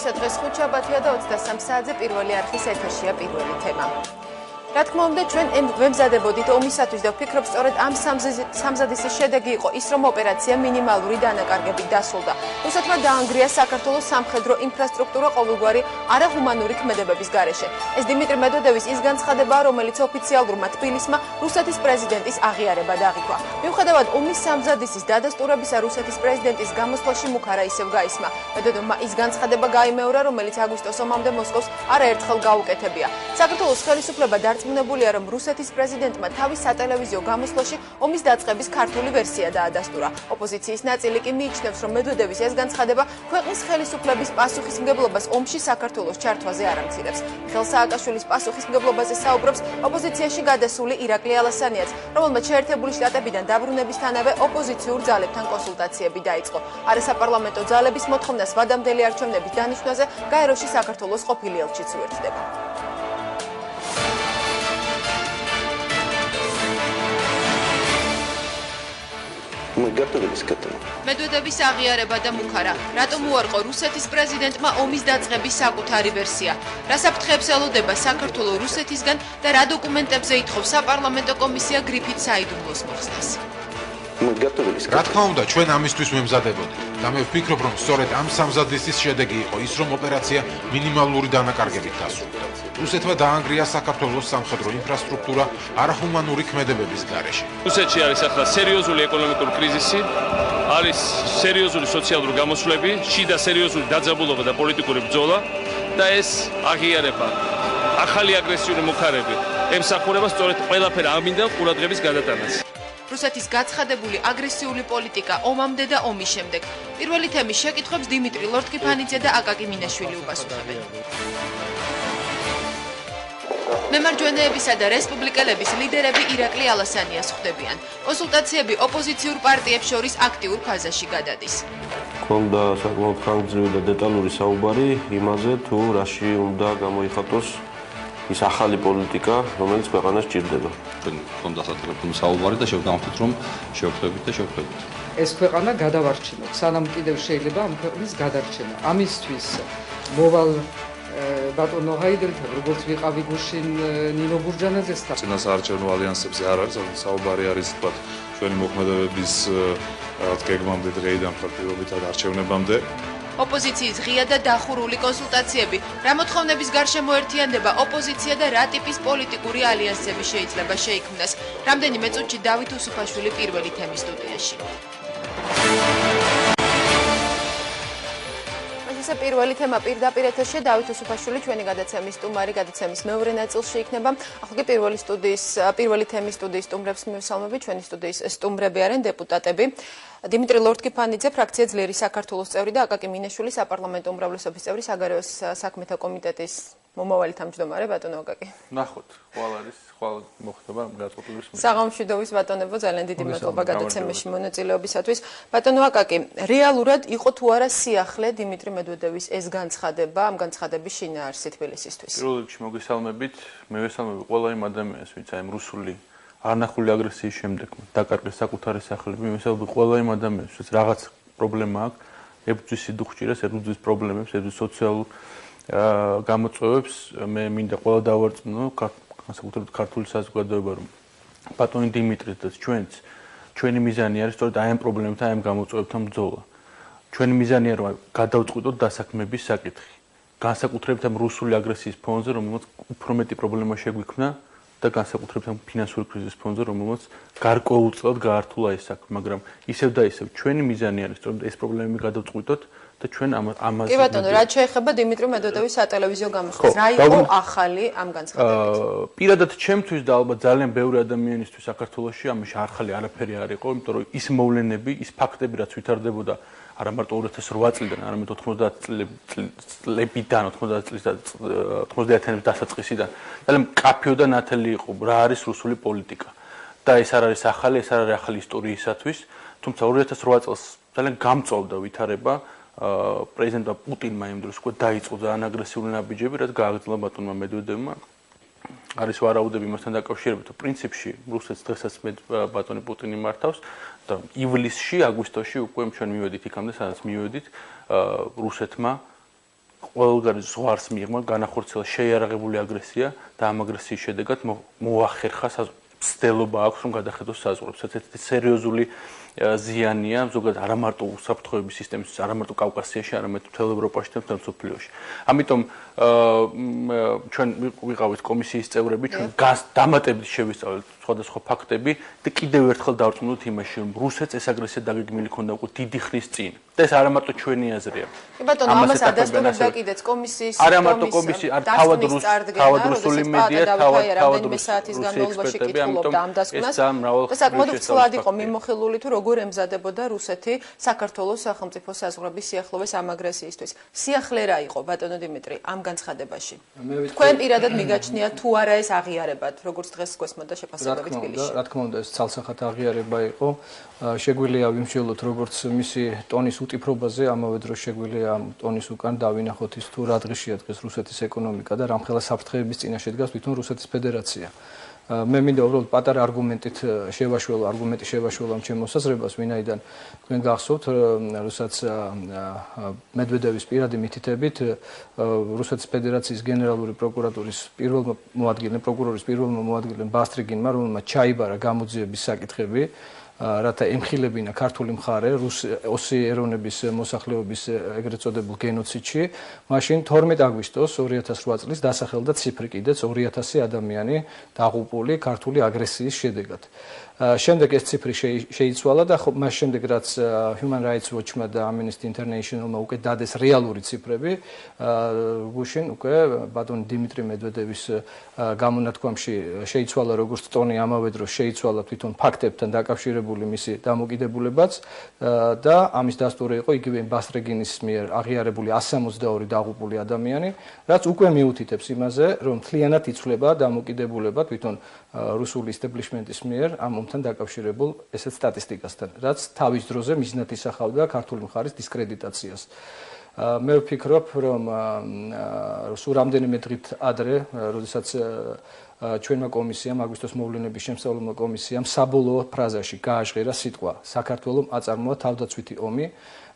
მედვედევისა დღეს ხუთშაბათია და 23 საათზე პირველი არხის ეთერშია პირველი თემა. Რა თქმა უნდა, ჩვენ ვემზადებოდით ომისათვის და ვფიქრობ, სწორედ ამ სამზადისის შედეგი იყო ის, რომ ოპერაცია მინიმალური დანაკარგებით დასრულდა. რუსეთმა დაანგრია საქართველოს სამხედრო ინფრასტრუქტურა ყოველგვარი არაჰუმანური ქმედებების გარეშე. ეს დიმიტრი მედვედევის ის განცხადებაა, რომელიც ოფიციალურმა თბილისმა რუსეთის პრეზიდენტის აღიარება დააღიქვა. მიუხედავად ომის სამზადისის დადასტურებისა, რუსეთის პრეზიდენტის გამოსვლაში მუქარა ისევ გაისმა. მედვედევმა ის განცხადება გაიმეორა, რომელიც აგვისტოს ომამდე მოსკოვს არაერთხელ გაუკეთებია. საქართველოს ხელისუფლება დარწმუნებულია, რომ რუსეთის პრეზიდენტმა თავის სატელევიზიო გამოსვლაში ომის დაწყების ქართული ვერსია დაადასტურა. ოპოზიციის ნაწილი კი მიიჩნევს, რომ მედვედევის ეს განცხადება ქვეყნის ხელისუფლების პასუხისმგებლობას ომში საქართველოს ჩართვაზე არ ამცირებს. მიხეილ სააკაშვილის პასუხისმგებლობაზე საუბრობს ოპოზიციაში გადასული ირაკლი ალასანიაც, რომელმაც შეერთებული შტატებიდან დაბრუნებისთანავე ოპოზიციურ ძალებთან კონსულტაციები დაიწყო. არასაპარლამენტო ძალების მოთხოვნას ვადამდელი არჩევნების დანიშვნაზე გაეროში საქართველოს ყოფილი ელჩიც უერთდება. მედვედევის აღიარება და მუქარა. რატომ უარყო რუსეთის პრეზიდენტმა ომის დაწყების საკუთარი ვერსია? რა საფრთხეებს ელოდება საქართველოს რუსეთისგან და რა დოკუმენტებზე ითხოვს საპარლამენტო კომისია გრიფით საიდუმლოს მოხსნას? რა თქმა უნდა, ჩვენ ამისთვის ვემზადებოდით და მე ვფიქრობ, რომ სწორედ ამ სამზადისის შედეგი იყო ის, რომ ოპერაცია მინიმალური დანაკარგებით დასრულდა. რუსეთმა დაანგრია საქართველოს სამხედრო ინფრასტრუქტურა არაჰუმანური ქმედებების გარეშე. რუსეთში არის ახლა სერიოზული ეკონომიკური კრიზისი, არის სერიოზული სოციალური გამოსვლები, შიდა სერიოზული დაძაბულობა და პოლიტიკური ბრძოლა და ეს აღიარება, ახალი აგრესიული მოქარები ემსახურება სწორედ ყველაფერ ამინდა ყურადღების გადატანას. რუსეთის გაცხადებული აგრესიული პოლიტიკა ომამდე და ომის შემდეგ. პირველი თემის შეკითხვებს დიმიტრი ლორთქიფანიძე და აკაკი მინაშვილი უპასუხებენ. მემარჯვენეებისა და რესპუბლიკელების ლიდერები ირაკლი ალასანიას ხვდებიან. კონსულტაციები ოპოზიციურ პარტიებს შორის აქტიურ ფაზაში გადადის. ქონდა საკმაოდ ხანგრძლივი და დეტალური საუბარი იმაზე, თუ რაში უნდა გამოიხატოს ის ახალი პოლიტიკა, რომელიც ქვეყანას ჭირდება. ქონდა სატელეფონო საუბარი და შევგამოვთით, რომ შევხვდებით და შევხვდებით. ეს ქვეყანა გადავარჩინოთ, სანამ კიდევ შეიძლება ამ ქვეყნის გადარჩენა. ამისთვის მოვალ ბატონო ჰაიდელთან, როგორც ვიყავი გუშინ ნინო ბურჯანაძესთან. წინასაარჩევნო ალიანსებზე არ არის, საუბარი არის თქვა ჩვენი მოქმედებების გეგმამდე დღეიდან ფაქტობრივად არჩევნებამდე. ოპოზიციის ღია და დახურული კონსულტაციები, რა მოთხოვნების გარშემო ერთიანდება ოპოზიცია და რა ტიპის პოლიტიკური ალიანსები შეიძლება შეიქმნას. რამდენიმე წუთში დავით უსუფაშვილი პირველი თემის სტუდიაში. ესე პირველი თემა პირდაპირ ეთერში დავით უსუფაშვილი ჩვენი გადაცემის სტუმარი, გადაცემის მეორე ნაწილში იქნება. ახლა კი პირველი თემის სტუდიის სტუმრებს მივესალმები. ჩვენი სტუდიის სტუმრები არიან დეპუტატები დიმიტრი ლორთქიფანიძე, ფრაქცია ძლიერი საქართველოს წევრი და აკაკი მინაშვილი, საპარლამენტო უმრავლესობის წევრი, საგარეო საქმეთა კომიტეტის მომავალი თავმჯდომარე. ბატონო აკაკი. ნახოთ, ხვალ მოხდება გაწყვეტილების მიხედვით. საღამოშვიდობის ბატონებო, ძალიან დიდი მადლობა გადაცემაში მონაწილეობისათვის. ბატონო აკაკი, რეალურად იყო თუ არა სიახლე დიმიტრი მედვედევის ეს განცხადება, ამ განცხადების შინაარსი თბილისისთვის? პირველ რიგში მოგესალმებით, მე ვესალმები ყველა იმ ადამიანს, ვინც აი რუსული არნახული აგრესიის შემდეგ დაკარგეს საკუთარი სახლები, მისალმები ყველა იმ ადამიანს, ვინც რაღაც პრობლემა აქვს, ებრძვის სიდუხჭირას, ებრძვის პრობლემებს, ებრძვის სოციალურ გამოწვევებს, მე მინდა ყველა დავარწმუნო, განსაკუთრებით ქართული საზოგადოება, რომ ბატონი დიმიტრის და ჩვენი მიზანი არის სწორედ აი ამ პრობლემებთან, აი ამ გამოწვევებთან ბრძოლა. ჩვენი მიზანია რომ გადავწყვიტოთ დასაქმების საკითხი. განსაკუთრებით ამ რუსული აგრესიის ფონზე, რომელმაც უფრო მეტი პრობლემა შეგვიქმნა და განსაკუთრებით ამ ფინანსური კრიზისის ფონზე, რომელმაც გარკვეულწილად გაართულა ეს საქმე, მაგრამ ისევ და ისევ ჩვენი მიზანი არის სწორედ ეს პრობლემები გადავწყვიტოთ და ჩვენ ამაზე კი ბატონო, რაც შეეხება დიმიტრი მედვედევის სატელევიზიო გამოსვლას, რა იყო ახალი ამ განცხადებით? პირადად ჩემთვის და ალბათ ძალიან ბევრი ადამიანისთვის საქართველოში ამაში ახალი არაფერი არ იყო, იმიტომ რომ ის მოვლენები, ის ფაქტები, რაც ვითარდებოდა არა მარტო 2008 წლიდან, არამედ 90 წლებიდან, 90-იანების დასაწყისიდან, ძალიან მკაფიო და ნათელი იყო, რა არის რუსული პოლიტიკა. და ეს არ არის ახალი, ეს არ არის ახალი ისტორიისათვის, თუმცა 2008 წელს ძალიან გამწვავდა ვითარება პრეზიდენტმა პუტინმა იმ დროს უკვე დაიწყო ძალიან აგრესიული ნაბიჯები, რაც გააგრძელა ბატონმა მედვედევმა. არის ვარაუდები მასთან დაკავშირებით, რომ პრინციპში რუსეთს დღესაც ბატონი პუტინი მართავს და ივლისში, აგვისტოში უკვე ჩვენ მივედით იქამდე, სადაც მივედით, რუსეთმა ყველგან ზღვარს მიიღმა განახორციელა შეიარაღებული აგრესია და ამ აგრესიის შედეგად მოახერხა ცდილობა აქვს რომ გადახედოს საზღვრებს. ერთ-ერთი სერიოზული ზიანია ზოგადად არა მარტო უსაფრთხოების სისტემის, არა მარტო კავკასიაში, არამედ მთელ ევროპაში და მთელ მსოფლიოში. ამიტომ ჩვენ ვიყავით კომისიის წევრები, ჩვენ დამატებით შევისწავლეთ სხვადასხვა ფაქტები და კიდევ ერთხელ დავწმუნდით იმაში, რომ რუსეთს ეს აგრესია დაგეგმილი ქონდა უკვე დიდი ხნის წინ. და ეს არა მარტო ჩვენი აზრია. კი ბატონო, ამას ადასტურებდა კიდეც კომისიის არა მარტო კომისიის, თავად რუსული მედია, თავად საათის განმავლობაში კითხულობდა ამ დასკვნას. და საკმაოდ ცვლად იყო მიმოხილული თუ როგორ ემზადებოდა რუსეთი საქართველოს სახელმწიფო საზღვრების სიახლოვეს ამ აგრესიისთვის. სიახლე რა იყო ბატონო დიმიტრი ამ განცხადებაში? თქვენ პირადად მიგაჩნია თუ არა ეს აღიარებად, როგორც დღეს გვესმოდა შეფასებები თბილისში? რა თქმა უნდა, ეს ცალსახად აღიარება იყო. შეგვიძლია ვიმსჯელოთ როგორც მისი ტონის უტიფრობაზე, ამავე დროს შეგვიძლია ამ ტონის უკან დავინახოთ ის თუ რა დღეშია დღეს რუსეთის ეკონომიკა და რამხელა საფრთხეების წინაშე დგას თვითონ რუსეთის ფედერაცია. მე მინდა უბრალოდ პატარა არგუმენტით შევაშველო ამ ჩემ მოსაზრებას, ვინაიდან თქვენ გახსოვთ, როსაც მედვედევის პირადი მითითებით რუსეთის ფედერაციის გენერალური პროკურატურის პროკურორის პირველმა მოადგილემ ბასტრიგინმა, რომელმაც ჩაიბარა გამოძიების საკითხები, რათა ემხილებინა ქართული მხარე ოსი ეროვნების მოსახლეობის ეგრეთ წოდებულ გენოციდში, მაშინ 12 აგვისტოს 2008 წლის დასახელდა ციფრი კიდეც 2000 ადამიანი დაღუპული ქართული აგრესიის შედეგად. შემდეგ ეს ციფრი შეიცვალა და მას შემდეგ რაც Human Rights Watch-მა და Amnesty International-მა უკვე დადეს რეალური ციფრები, გუშინ უკვე ბატონი დიმიტრი მედვედევის გამონათქვამში შეიცვალა როგორც ტონი, ამავე დროს შეიცვალა თვითონ ფაქტებთან დაკავშირებული მისი დამოკიდებულებაც და ამის დასტური იყო იგივე ბასტრეგინის მიერ აღიარებული 162 დაღუპული ადამიანი, რაც უკვე მიუთითებს იმაზე, რომ მთლიანად იცვლება დამოკიდებულება თვითონ რუსული establishment-ის მიერ ამ ომთან დაკავშირებულ ესეთ სტატისტიკასთან, რაც თავის დროზე მიზნად ისახავდა ქართული მხარის დისკრედიტაციას. მე ვფიქრობ, რომ სულ რამდენიმე დღით ადრე, როდესაც ჩვენმა კომისიამ, აგვისტოს მოვლენების შემსწავლელმა კომისიამ საბოლოო ფრაზაში გააჟღერა სიტყვა საქართველოს აწარმოა თავდაცვითი ომი,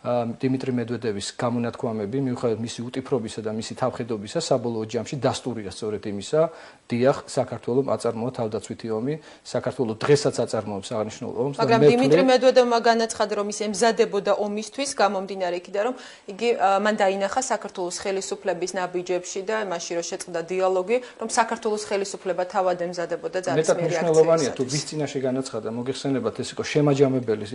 დიმიტრი მედვედევის გამონათქვამები, მიუხედავად მისი უტიფრობისა და მისი თავხედობისა, საბოლოო ჯამში დასტურია სწორედ იმისა, დიახ, საქართველოს აწარმოა თავდაცვითი ომი, საქართველოს დღესაც აწარმოებს აღნიშნულ ომს. მაგრამ დიმიტრი მედვედევმა განაცხადა, რომ ის ემზადებოდა ომისთვის, გამომდინარე იქიდან, რომ იგი მან დაინახა საქართველოს ხელისუფლების ნაბიჯებში და მაშინ რომ შეწყდა დიალოგი, რომ საქართველოს ხელისუფლება თავად ემზადებოდა ძალისმიერი აქციისათვის. მნიშვნელოვანია თუ ვის წინაშე განაცხადა, მოგეხსენებათ ეს იყო შემაჯამებელი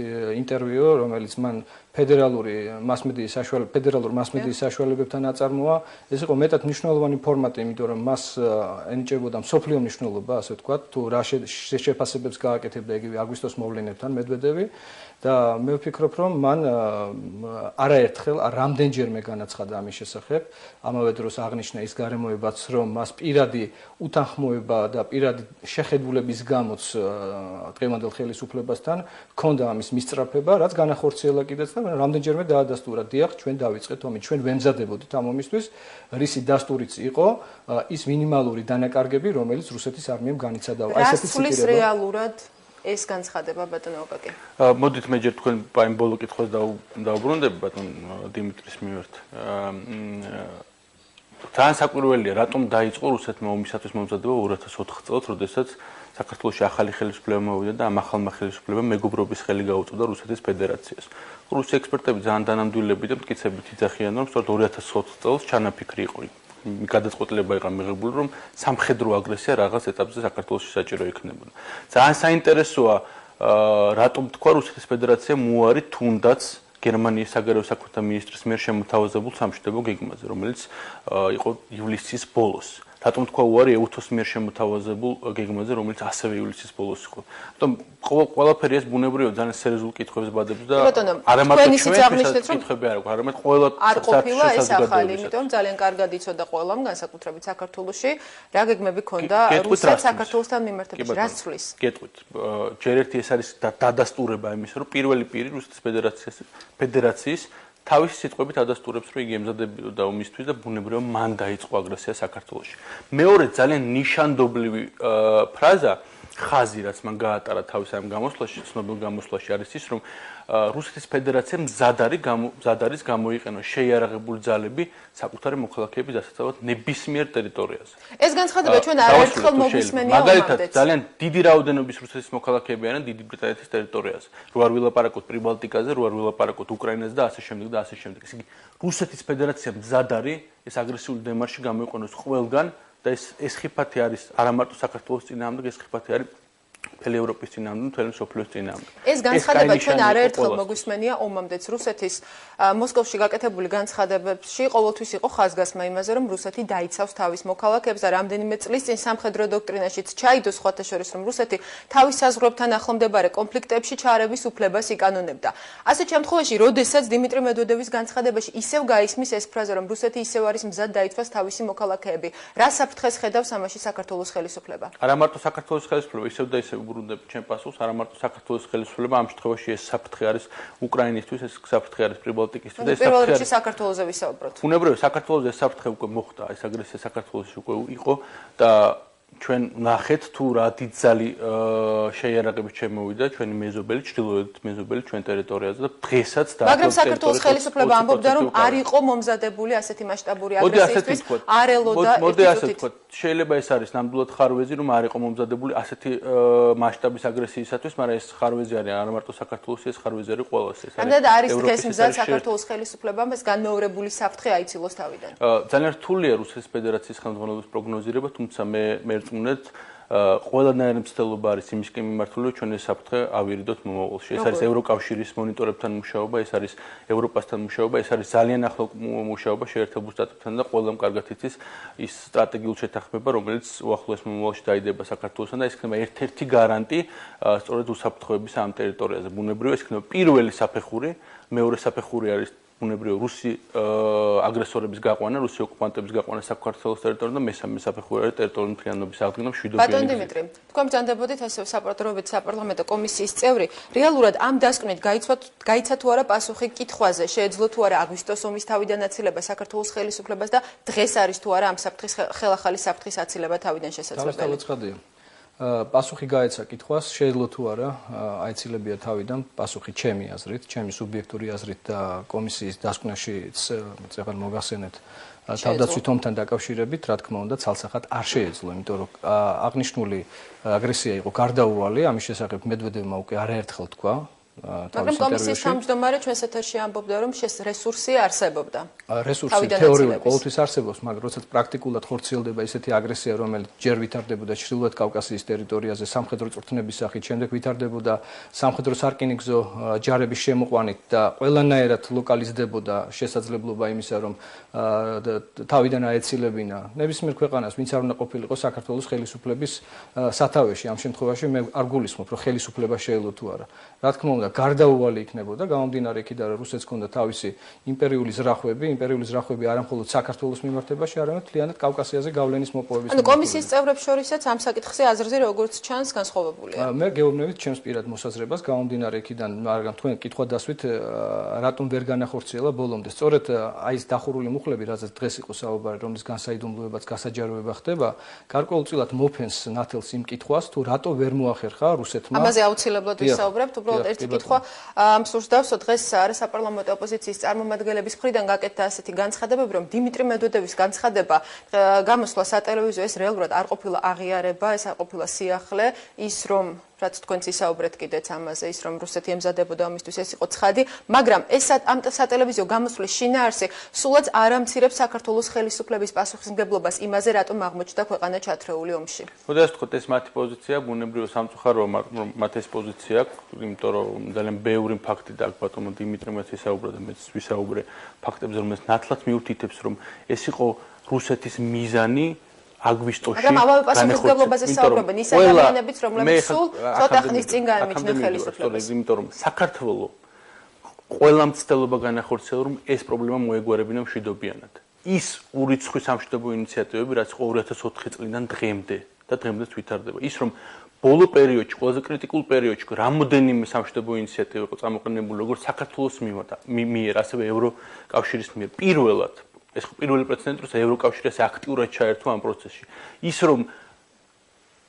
ინტერვიუ, რომელიც მან ფედერალურ მასმედიის საშუალებებთან აწარმოა. ეს იყო მეტად მნიშვნელოვანი ფორმატი, იმიტომ რომ მას ენიჭებოდა მსოფლიო მნიშვნელობა, ასე ვთქვათ, თუ რა შეფასებებს გააკეთებდა იგივე აგვისტოს მოვლენებთან მედვედევი და მე ვფიქრობ, რომ მან არაერთხელ, რამდენჯერმე განაცხადა ამის შესახებ, ამავე დროს აღნიშნა ის გარემოებაც, რომ მას პირადი უთანხმოება და პირადი შეხედულების გამოც დღევანდელ ხელისუფლებასთან ჰქონდა ამის მისწრაფება, რაც განახორციელა კიდეც და რამდენჯერმე დაადასტურა, დიახ, ჩვენ დავიწყეთ ომი, ჩვენ ვემზადებოდით ამ ომისთვის, რისი დასტურიც იყო ის მინიმალური დანაკარგები, რომელიც რუსეთის არმიამ განიცადა. აი ესეთი ციტირება. რეალურად ეს განცხადება ბატონო ოკაკი. მოდით მე ჯერ თქვენ აი ბოლო კითხვას დავუბრუნდები ბატონ დიმიტრის მიმართ. ძალიან საკვირველია, რატომ დაიწყო რუსეთმა ომისათვის მომზადება 2004 წელს, როდესაც საქართველოში ახალი ხელისუფლება მოვიდა და ამ ახალმა ხელისუფლებამ მეგობრობის ხელი გაუწოდა რუსეთის ფედერაციას. რუსი ექსპერტები ძალიან დანამდვილებით და მტკიცებით იძახიან, რომ სწორედ 2004 წელს ჩანაფიქრი იყო. გადაწყვეტილება იყო მიღებული, რომ სამხედრო აგრესია რაღაც ეტაპზე საქართველოში საჭირო იქნებოდა. ძალიან საინტერესოა, რატომ თქვა რუსეთის ფედერაციამ უარი თუნდაც გერმანიის საგარეო საქმეთა მინისტრის მიერ შემოთავაზებულ სამშვიდობო გეგმაზე, რომელიც იყო ივლისის ბოლოს. რატომ თქვა უარი ეუთოს მიერ შემოთავაზებულ გეგმაზე, რომელიც ასევე ივლისის ბოლოს იყო. ამიტომ ყველაფერი ეს ბუნებრივია ძალიან სერიოზულ კითხვებს ბადებს და არა მარტო ჩვენთვის კითხვები არ აქვს, არამედ ყველა არ ყოფილა ეს ახალი, იმიტომ ძალიან კარგად იცოდა ყველამ, განსაკუთრებით საქართველოში, რა გეგმები ქონდა რუსეთს საქართველოსთან მიმართებაში, რა ცვლის. გეტყვით, ჯერ ერთი ეს არის დადასტურება იმისა, რომ პირველი პირი რუსეთის ფედერაციის თავისი სიტყვებით ადასტურებს, რომ იგი ემზადებოდა ომისთვის და ბუნებრივია მან დაიწყო აგრესია საქართველოში. მეორე ძალიან ნიშანდობლივი ფრაზა ხაზი, რაც მან გაატარა თავის ამ გამოსვლაში, ცნობილ გამოსვლაში არის ის, რომ რუსეთის ფედერაციამ მზად არის გამოიყენოს შეიარაღებული ძალები საკუთარი მოქალაქეების დასაცავად ნებისმიერ ტერიტორიაზე. ეს განცხადება ჩვენ არაერთხელ მოგვისმენია მაგალითად, ომამდეც. ძალიან დიდი რაოდენობის რუსეთის მოქალაქეები არიან დიდი ბრიტანეთის ტერიტორიაზე. რო არ ვილაპარაკოთ პრიბალტიკაზე, რო არ ვილაპარაკოთ უკრაინაზე და ასე შემდეგ და ასე შემდეგ. ესე იგი, რუსეთის ფედერაციამ მზად არის ეს აგრესიული დემარში გამოიყენოს ყველგან და ეს ხიფათი არის არა მარტო საქართველოს წინააღმდეგ, ეს ხიფათი არის მთელი ევროპის წინააღმდეგ, მთელი მსოფლიოს წინააღმდეგ. ეს განცხადება ჩვენ არაერთხელ მოგვისმენია ომამდეც. რუსეთის მოსკოვში გაკეთებული განცხადებებში ყოველთვის იყო ხაზგასმა იმაზე, რომ რუსეთი დაიცავს თავის მოქალაქეებს და რამდენიმე წლის წინ სამხედრო დოქტრინაშიც ჩაიდო სხვათა შორის, რომ რუსეთი თავის საზღვრებთან ახლომდებარე კონფლიქტებში ჩაარევის უფლებას იკანონებდა. ასეთ შემთხვევაში, როდესაც დიმიტრი მედვედევის განცხადებაში ისევ გაისმის ეს ფრაზა, რომ რუსეთი ისევ არის მზად დაიცვას თავისი მოქალაქეები, რა საფრთხეს ხედავს ამაში საქართველოს ხელისუფლება? არა მარტო საქართველოს ხელისუფლება, ისევ და ისევ უბრუნდები ჩემ პასუხს, არა მარტო საქართველოს ხელისუფლება, ამ შემთხვევაში ეს საფრთხე არის უკრაინისთვის, ეს საფრთხე არის პრიბალტიკისთვის და ეს პირველ რიგში საქართველოზე ვისაუბროთ. ბუნებრივია, საქართველოს ეს საფრთხე უკვე მოხდა, ეს აგრესია საქართველოში უკვე იყო და ჩვენ ნახეთ თუ რა დიდძალი შეიარაღებით შემოვიდა ჩვენი მეზობელი, ჩრდილოეთ მეზობელი ჩვენ ტერიტორიაზე და დღესაც და მაგრამ საქართველოს ხელისუფლება ამბობდა, რომ არ იყო მომზადებული ასეთი მასშტაბური აგრესიისთვის, არ ელოდა მოდი ასე ვთქვათ, შეიძლება ეს არის ნამდვილად ხარვეზი, რომ არ იყო მომზადებული ასეთი მასშტაბის აგრესიისათვის, მაგრამ ეს ხარვეზი არის არა მარტო საქართველოს, ეს ხარვეზი არის ყველას. ეს არის დღეს მზად საქართველოს ხელისუფლებამ ეს განმეორებული საფრთხე აიცილოს თავიდან. ძალიან რთულია რუსეთის ფედერაციის ხელმძღვანელობის პროგნოზირება, თუმცა მე მერწმუნეთ ყველანაირი მცდელობა არის იმისკენ მიმართული, რომ ჩვენ ეს საფრთხე ავირიდოთ მომავალში. ეს არის ევროკავშირის მონიტორებთან მუშაობა, ეს არის ევროპასთან მუშაობა, ეს არის ძალიან ახლო მუშაობა შეერთებულ შტატებთან და ყველამ კარგად იცის ის სტრატეგიულ შეთანხმება, რომელიც უახლოეს მომავალში დაიდება საქართველოსთან და ეს იქნება ერთ-ერთი გარანტი სწორედ უსაფრთხოების ამ ტერიტორიაზე. ბუნებრივია, ეს იქნება პირველი საფეხური, მეორე საფეხური არის ბუნებრივია რუსი აგრესორების გაყვანა, რუსი ოკუპანტების გაყვანა საქართველოს ტერიტორიაზე და მესამე საფეხური არის ტერიტორიული მთლიანობის აღდგენა მშვიდობიანი. ბატონ დიმიტრი, თქვენ ბრძანდებოდით ასევე საპარლამენტო კომისიის წევრი, რეალურად ამ დასკვნით გაიცა თუ არა პასუხი კითხვაზე, შეეძლო თუ არა აგვისტოს ომის თავიდან აცილება საქართველოს ხელისუფლებას და დღეს არის თუ არა ამ საფრთხის ხელახალი საფრთხის აცილება თავიდან შესაძლებელი. პასუხი გაეცა კითხვას, შეეძლო თუ არა აიცილებია თავიდან, პასუხი ჩემი აზრით, ჩემი სუბიექტური აზრით და კომისიის დასკვნაშიც წეგან მოგახსენეთ თავდაცვით ომთან დაკავშირებით, რა თქმა უნდა, ცალსახად არ შეეძლო, იმიტომ რომ აღნიშნული აგრესია იყო გარდაუვალი, ამის შესახებ მედვედევმა უკვე არაერთხელ თქვა. მაგრამ კომისიის თავმჯდომარე ჩვენს ეთერში ამბობდა, რომ რესურსი არსებობდა. რესურსი თეორიულად ყოველთვის არსებობს, მაგრამ როდესაც პრაქტიკულად ხორციელდება ესეთი აგრესია, რომელიც ჯერ ვითარდებოდა ჩრდილოეთ კავკასიის ტერიტორიაზე სამხედრო წვრთნების სახით, შემდეგ ვითარდებოდა სამხედრო სარკინიგზო ჯარების შემოყვანით და ყველანაირად ლოკალიზდებოდა შესაძლებლობა იმისა, რომ თავიდან აეცილებინა ნებისმიერ ქვეყანას, ვინც არ უნდა ყოფილიყო საქართველოს ხელისუფლების სათავეში. ამ შემთხვევაში მე არ გულისხმობ, რომ ხელისუფლება შეეძლო თუ არა. რა თქმა უნდა, გარდაუვალი იქნებოდა, გამომდინარე იქიდან, რომ რუსეთს ჰქონდა თავისი იმპერიული ზრახვები არა მხოლოდ საქართველოს მიმართებაში, არამედ მთლიანად კავკასიაზე გავლენის მოპოვების. ანუ კომისიის წევრებს შორისაც ამ საკითხზე აზრზე როგორც ჩანს განსხვავებულია. მე გეუბნებით ჩემს პირად მოსაზრებას, გამომდინარე იქიდან, მაგრამ თქვენ კითხვა დასვით, რატომ ვერ განახორციელა ბოლომდე. სწორედ აი ეს დახურული მუხლები, რაზეც დღეს იყო საუბარი, რომლის განსაიდუმლოებაც გასაჯაროება ხდება, გარკვეულწილად მოფენს ნათელს იმ კითხვას, თუ რატო ვერ მოახერხა რუსეთმა. ამაზე აუცილებლად ვისაუბრებთ, უბრალოდ ერთი კითხვა მსურს დღეს საპარლამენტო ოპოზიციის წარმომადგენლების მხრიდან გაკეთდა ასეთი განცხადებები, რომ დიმიტრი მედვედევის განცხადება გამოსვლა სატელევიზიო ეს რეალურად არ ყოფილა აღიარება, ეს არ ყოფილა სიახლე, ის რომ რაც თქვენც ისაუბრეთ კიდეც ამაზე, ის რომ რუსეთი ემზადებოდა ამისთვის, ეს იყო ცხადი, მაგრამ ეს ამ სატელევიზიო გამოსვლის შინაარსი სულაც არ ამცირებს საქართველოს ხელისუფლების პასუხისმგებლობას იმაზე, რატომ აღმოჩნდა ქვეყანა ჩათრეული ომში. მოდი ასე ვთქვათ, ეს მათი პოზიცია, ბუნებრივია სამწუხაროა, მაგრამ მათ ეს პოზიცია აქვს, იმიტომ რომ ძალიან ბევრი ფაქტი და ბატონო დიმიტრიმ ისაუბრა და მეც ვისაუბრე ფაქტებზე, რომელიც ნათლად მიუთითებს, რომ ეს იყო რუსეთის მიზანი აგვისტოში. მაგრამ ამავე პასუხისმგებლობაზე საუბრობენ ის ადამიანებიც, რომლებიც სულ ცოტა ხნის წინ გაემიჯნენ ხელისუფლებას. იმიტომ რომ საქართველოს ყველა მცდელობა განახორციელა, რომ ეს პრობლემა მოეგვარებინა მშვიდობიანად. ის ურიცხვი სამშვიდობო ინიციატივები, რაც იყო 2004 წლიდან დღემდე და დღემდეც ვითარდება. ის რომ ბოლო პერიოდში, ყველაზე კრიტიკულ პერიოდში, რამოდენიმე სამშვიდობო ინიციატივა იყო წამოყენებული როგორც საქართველოს მიერ, ასევე ევროკავშირის მიერ პირველად. ეს პირველი პრეცედენტი, რომ ევროკავშირი ასე აქტიურად ჩაერთო ამ პროცესში. ის რომ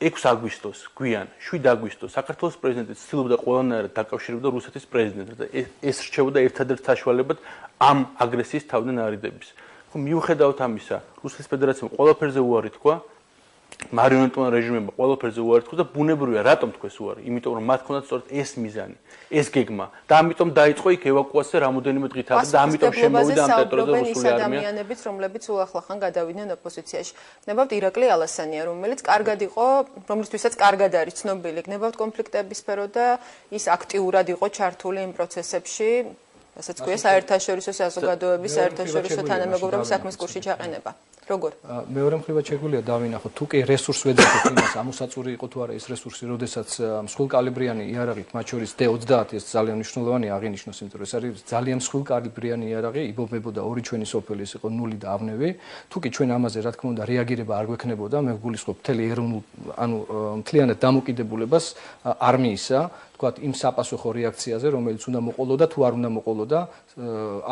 6 აგვისტოს გვიან 7 აგვისტოს საქართველოს პრეზიდენტი ცდილობდა ყველანაირად დაკავშირებდა რუსეთის პრეზიდენტს და ეს რჩებოდა ერთადერთ საშუალებად ამ აგრესიის თავიდან არიდების. ხო მიუხედავად ამისა, რუსეთის ფედერაციამ ყველაფერზე უარი თქვა, მარიონეტულმა რეჟიმებმა ყველაფერზე უარი თქვა და ბუნებრივია, რატომ თქვეს უარი? იმიტომ რომ მათ ჰქონდათ სწორედ ეს მიზანი, ეს გეგმა და ამიტომ დაიწყო იქ ევაკუაცია რამოდენიმე დღითაა და ამიტომ შემოვიდა ამ ტერიტორიაზე რუსული არმია. ადამიანებიც, რომლებიც უახლახან გადავიდნენ ოპოზიციაში. ნებავთ ირაკლი ალასანია, რომელიც კარგად იყო, რომლისთვისაც კარგად არის ცნობილი, ნებავთ კონფლიქტების სფერო და ის აქტიურად იყო ჩართული იმ პროცესებში, რასაც ქვია საერთაშორისო საზოგადოების, საერთაშორისო თანამეგობრობის საქმის კურსში ჩაყენება. როგორ? მეორე მხრივად შეგვიძლია დავინახოთ, თუ კი რესურს ვეძახოთ იმას, ამოსაწური იყო თუ არა ეს რესურსი, როდესაც მსხვილკალიბრიანი იარაღით, მათ შორის D-30 ეს ძალიან მნიშვნელოვანი აღინიშნოს, იმიტომ რომ ეს არის ძალიან მსხვილკალიბრიანი იარაღი, იბომბებოდა ორი ჩვენი სოფელი, ეს იყო ნული და ავნევი. თუ კი ჩვენ ამაზე, რა თქმა უნდა, რეაგირება არ გვექნებოდა, მე გულისხმობ მთელი ეროვნულ, ანუ მთლიანად დამოკიდებულებას არმიისა, თქვათ იმ საპასუხო რეაქციაზე, რომელიც უნდა მოყოლოდა თუ არ უნდა მოყოლოდა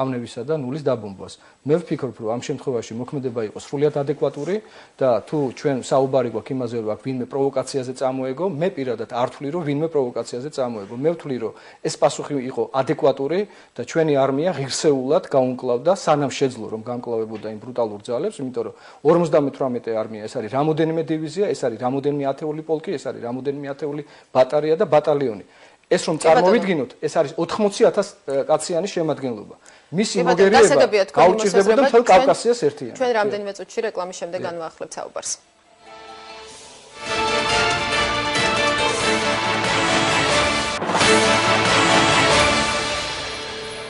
ავნევისა და ნულის დაბომბვას. მე ვფიქრობ, რომ ამ შემთხვევაში მოქმედება იყო სრულიად ადეკვატური და თუ ჩვენ საუბარი გვაქვს იმაზე, რომ აქ ვინმე პროვოკაციაზე წამოეგო, მე პირადად არ ვთვლი, რომ ვინმე პროვოკაციაზე წამოეგო. მე ვთვლი, რომ ეს პასუხი იყო ადეკვატური და ჩვენი არმია ღირსეულად გაუმკლავდა, სანამ შეძლო რომ გამკლავებოდა იმ ბრუტალურ ძალებს, იმიტომ რომ 58 არმია ეს არის რამოდენიმე დივიზია, ეს არის რამოდენიმე ათეული პოლკი, ეს არის რამოდენიმე ათეული ბატარეა და ბატალიონი. ეს რომ წარმოვიდგინოთ, ეს არის 80,000 კაციანი შემადგენლობა. მისი მოგერიება გაუჭირდებოდა მთელ კავკასიას ერთიანი. ჩვენ რამდენიმე წუთში რეკლამის შემდეგ განვაახლებთ საუბარს.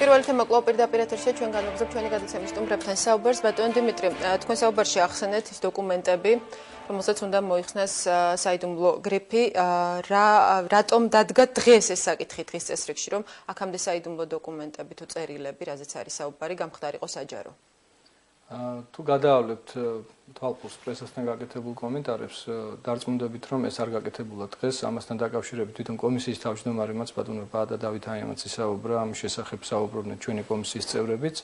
პირველი თემა კვლავ პირდაპირ ეთერშია, ჩვენ განვაგრძობთ ჩვენი გადაცემის სტუმრებთან საუბარს. ბატონ დიმიტრი, თქვენ საუბარში ახსენეთ ის დოკუმენტები, რომელსაც უნდა მოიხსნას საიდუმლო გრიფი, რატომ დადგა დღეს ეს საკითხი დღის წესრიგში, რომ აქამდე საიდუმლო დოკუმენტები თუ წერილები, რაზეც არის საუბარი, გამხდარიყო საჯარო. თუ გადაავლებთ თვალყურს პრესასთან გაკეთებულ კომენტარებს, დარწმუნდებით, რომ ეს არ გაკეთებულა დღეს, ამასთან დაკავშირებით თვითონ კომისიის თავმჯდომარემაც ბატონო ბადა დავითაიამაც ისაუბრა, ამ შესახებ საუბრობდნენ ჩვენი კომისიის წევრებიც,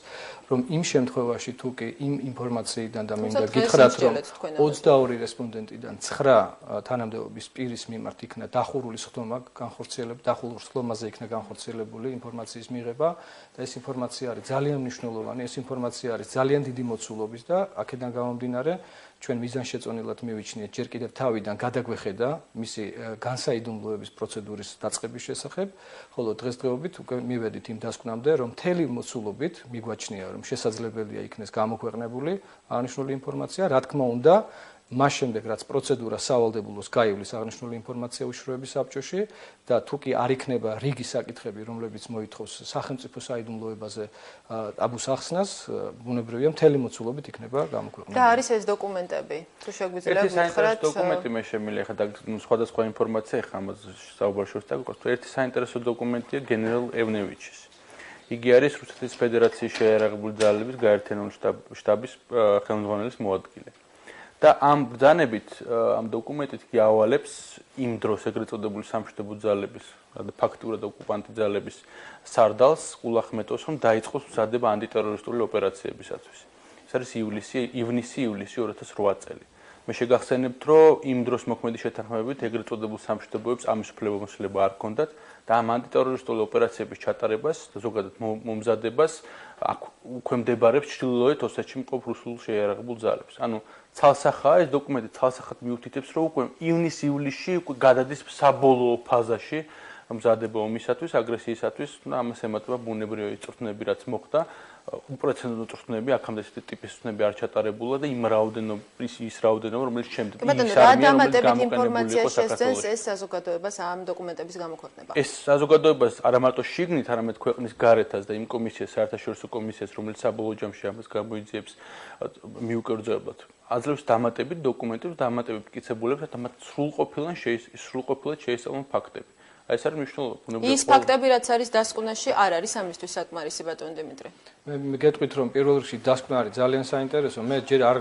რომ იმ შემთხვევაში თუ კი იმ ინფორმაციიდან და მინდა გითხრათ, რომ 22 რესპონდენტიდან 9 თანამდებობის პირის მიმართ იქნა დახურული სხდომა განხორციელებული, დახურულ სხდომაზე იქნა განხორციელებული ინფორმაციის მიღება და ეს ინფორმაცია არის ძალიან მნიშვნელოვანი, ეს ინფორმაცია არის ძალიან დიდი მოცულობის და აქედან გამომდინარე ჩვენ მიზანშეწონილად მივიჩნიეთ ჯერ კიდევ თავიდან გადაგვეხედა მისი განსაიდუმლოების პროცედურის დაწყების შესახებ, ხოლო დღესდღეობით უკვე მივედით იმ დასკვნამდე, რომ მთელი მოცულობით მიგვაჩნია, რომ შესაძლებელია იქნეს გამოქვეყნებული აღნიშნული ინფორმაცია, რა თქმა უნდა, მას შემდეგ რაც პროცედურა სავალდებულოს გაივლის აღნიშნული ინფორმაცია უშუალობის საბჭოში და თუ კი არ იქნება რიგი საკითხები, რომლებიც მოითხოვს სახელმწიფო საიდუმლოებაზე აბუს ახსნას, ბუნებრივია მთელი მოცულობით იქნება გამოქვეყნებული. რა არის ეს დოკუმენტები? თუ შეგვიძლია გითხრათ, დოკუმენტი მე შემიძლია ხა და სხვადასხვა ინფორმაცია ხა ამაზე საუბარში ვსტაგოს. ერთი საინტერესო დოკუმენტია გენერალ ევნევიჩის. იგი არის რუსეთის ფედერაციის შეიარაღებული ძალების გაერთიანებული შტაბის ხელმძღვანელის მოადგილე. და ამ ბრძანებით, ამ დოკუმენტით კი ავალებს იმ დროს ეგრეთ წოდებული სამშვიდობო ძალების, და ფაქტურად ოკუპანტი ძალების სარდალს ყულახმეტოს, რომ დაიწყოს მზადება ანტიტერორისტული ოპერაციებისათვის. ეს არის ივნისი-ივლისი 2008 წელი. მე შეგახსენებთ, რომ იმ დროს მოქმედი შეთანხმებებით ეგრეთ წოდებულ სამშვიდობოებს ამის უფლებამოსილება არ ჰქონდათ და ამ ანტიტერორისტული ოპერაციების ჩატარებას და ზოგადად მომზადებას აქ უკვე მდებარებს ჩრდილოეთ ოსეთში მყოფ რუსულ შეიარაღებულ ძალებს. ანუ ცალსახაა ეს დოკუმენტი ცალსახად მიუთითებს, რომ უკვე ივნის-ივლისში უკვე გადადის საბოლოო ფაზაში მზადება ომისათვის, აგრესიისათვის, და ამას ემატება ბუნებრივი წვრთნები, რაც მოხდა. უპრეცედენტო წვრთნები, აქამდე ესეთი ტიპის წვრთნები არ ჩატარებულა და იმ რაოდენობა, რომელიც შემდეგ ინფორმაცია შესძენს ეს საზოგადოებას ამ დოკუმენტების გამოქვეყნება. ეს საზოგადოებას არა მარტო შიგნით, არამედ ქვეყნის გარეთაც და იმ კომისიას, საერთაშორისო კომისიას, რომელიც საბოლოო ჯამში ამას გამოიძიებს მიუკერძოებად. აძლევს დამატებით დოკუმენტებს, დამატებით მტკიცებულებს და მათ სრულყოფილად შეისწავლონ ფაქტები. ეს არის მნიშვნელოვანი. ის ფაქტები, რაც არის დასკვნაში, არ არის ამისთვის საკმარისი, ბატონ დიმიტრი. მე გეტყვით, რომ პირველ რიგში დასკვნა არის ძალიან საინტერესო. მე ჯერ არ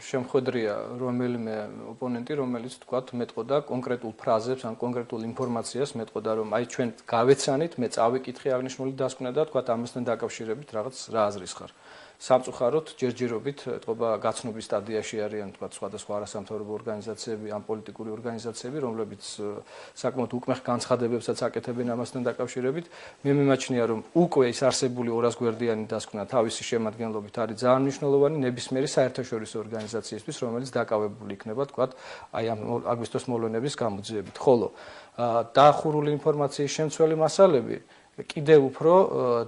შემხვედრია რომელიმე ოპონენტი, რომელიც თქვათ მეტყოდა კონკრეტულ ფრაზებს ან კონკრეტულ ინფორმაციას, მეტყოდა, რომ აი ჩვენ გავეცანით, მე წავიკითხე აღნიშნული დასკვნა და თქვათ ამასთან დაკავშირებით რაღაც რა აზრის ხარ. სამწუხაროდ ჯერჯერობით ეთყობა გაცნობის სტადიაში არიან თქვა სხვადასხვა არასამთავრობო ორგანიზაციები, ან პოლიტიკური ორგანიზაციები, რომლებიც საკმაოდ უკმეხ განცხადებებსაც აკეთებენ ამასთან დაკავშირებით. მე მიმაჩნია, რომ უკვე ის არსებული 200 გვერდიანი დასკვნა თავისი შემადგენლობით არის ძალიან მნიშვნელოვანი ნებისმიერი საერთაშორისო ორგანიზაციისთვის, რომელიც დაკავებული იქნება თქვა აი ამ აგვისტოს მოვლენების გამოძიებით. ხოლო დაახურული ინფორმაციის შემცველი მასალები კიდევ უფრო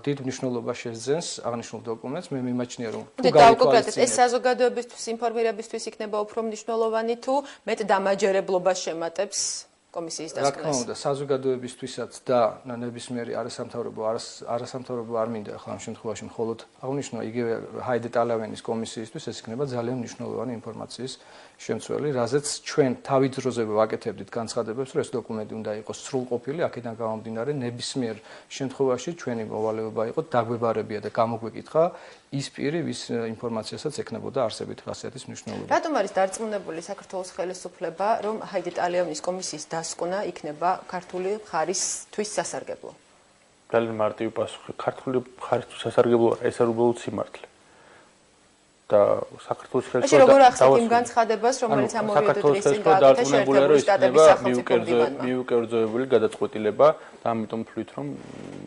დიდ მნიშვნელობას შეძენს აღნიშნულ დოკუმენტს. მე მიმაჩნია, რომ თუ გავიკონკრეტეთ, ეს საზოგადოებისთვის ინფორმირებისთვის იქნება უფრო მნიშვნელოვანი თუ მეტ დამაჯერებლობას შემატებს კომისიის დასკვნას. რა თქმა უნდა, საზოგადოებისთვისაც და ნებისმიერი არასამთავრობო არ მინდა ახლა ამ შემთხვევაში მხოლოდ აღნიშნო იგივე ჰაიდე ტალავენის კომისიისთვის ეს იქნება ძალიან მნიშვნელოვანი ინფორმაციის შემცველი, რაზეც ჩვენ თავით დროზე ვაკეთებდით განცხადებებს, რომ ეს დოკუმენტი უნდა იყოს სრულყოფილი, აქედან გამომდინარე ნებისმიერ შემთხვევაში ჩვენი მოვალეობა იყო დაგვებარებია და გამოგვეკითხა ის პირი, ვის ინფორმაციასაც ეკნებოდა არსებითი ხასიათის მნიშვნელობა. რატომ არის დარწმუნებული საქართველოს ხელისუფლება, რომ ჰაიდე ტალავენის კომისიის დასკვნა იქნება ქართული მხარისთვის სასარგებლო? ძალიან მარტივი პასუხი. ქართული მხარისთვის სასარგებლო არა, ეს არ უბრალოდ სიმართლე. და საქართველოს ხელისუფლება როგორ ახსენეთ იმ განცხადებას, რომელიც ამ ორი დღის წინ გააკეთა შეერთებული შტატების სახელმწიფო მდივანმა? მიუკერძოებული გადაწყვეტილება და ამიტომ ვთვლით, რომ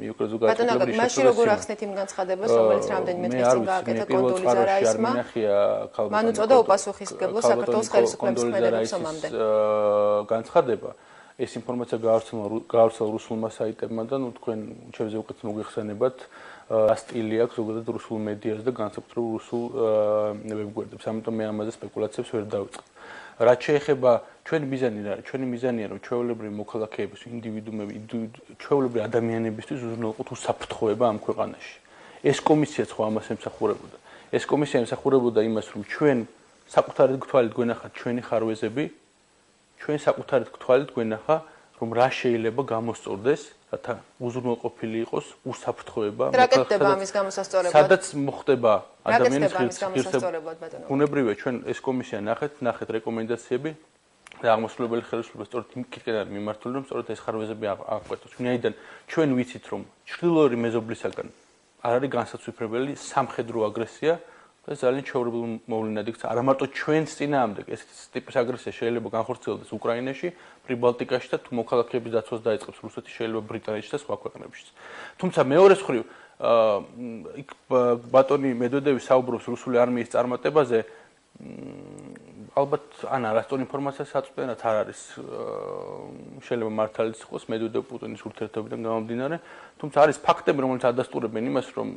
მიუკერძო გადაწყვეტილება ის მაშინ როგორ ახსენეთ იმ განცხადებას, რომელიც რამდენიმე დღის წინ გააკეთა კონდოლიზა რაისმა? მან უწოდა უპასუხისმგებლო საქართველოს ხელისუფლების მხედრების ომამდე. განცხადება ეს ინფორმაცია გაავრცელა რუსულმა საიტებმა და თქვენ ჩემზე უკეთ მოგვიხსენებათ სტილი აქვს ზოგადად რუსულ მედიას და განსაკუთრებულ რუსულ ვებგვერდებს. ამიტომ მე ამაზე სპეკულაციებს ვერ დავიწყებ. რაც შეეხება ჩვენი მიზანი რა არის? ჩვენი მიზანია რომ ჩვეულებრივი მოქალაქეების, ინდივიდუმები, ჩვეულებრივი ადამიანებისთვის უზრუნველყოთ უსაფრთხოება ამ ქვეყანაში. ეს კომისიაც ხო ამას ემსახურებოდა. ეს კომისია ემსახურებოდა იმას, რომ ჩვენ საკუთარი გთვალით გვენახათ ჩვენი ხარვეზები, ჩვენ საკუთარი გთვალით გვენახა, რომ რა შეიძლება გამოსწორდეს, რათა უზრუნველყოფილი იყოს უსაფრთხოება მოქალაქეთა ამის გამოსასწორებლად. სადაც მოხდება ადამიანის ღირსება. ბუნებრივია ჩვენ ეს კომისია ნახეთ რეკომენდაციები და აღმასრულებელი ხელისუფლება სწორედ იქიდან არის მიმართული, რომ სწორედ ეს ხარვეზები აღკვეთოს. ვინაიდან ჩვენ ვიცით, რომ ჩრდილოური მეზობლისაგან არ არის განსაცვიფრებელი სამხედრო აგრესია და ძალიან ჩვეულებრივ მოვლენად იქცა. არა მარტო ჩვენს წინააღმდეგ ეს ტიპის აგრესია შეიძლება განხორციელდეს უკრაინაში, პრიბალტიკაში და თუ მოქალაქეების დაცვას დაიწყებს რუსეთი, შეიძლება ბრიტანეთში და სხვა ქვეყნებშიც. თუმცა მეორე მხრივ იქ ბატონი მედვედევი საუბრობს რუსული არმიის წარმატებაზე, ალბათ ან არასწორ ინფორმაციას აწვდენ, რაც არ არის შეიძლება მართალიც იყოს მედვედევ პუტინის ურთიერთობიდან გამომდინარე, თუმცა არის ფაქტები, რომელიც ადასტურებენ იმას, რომ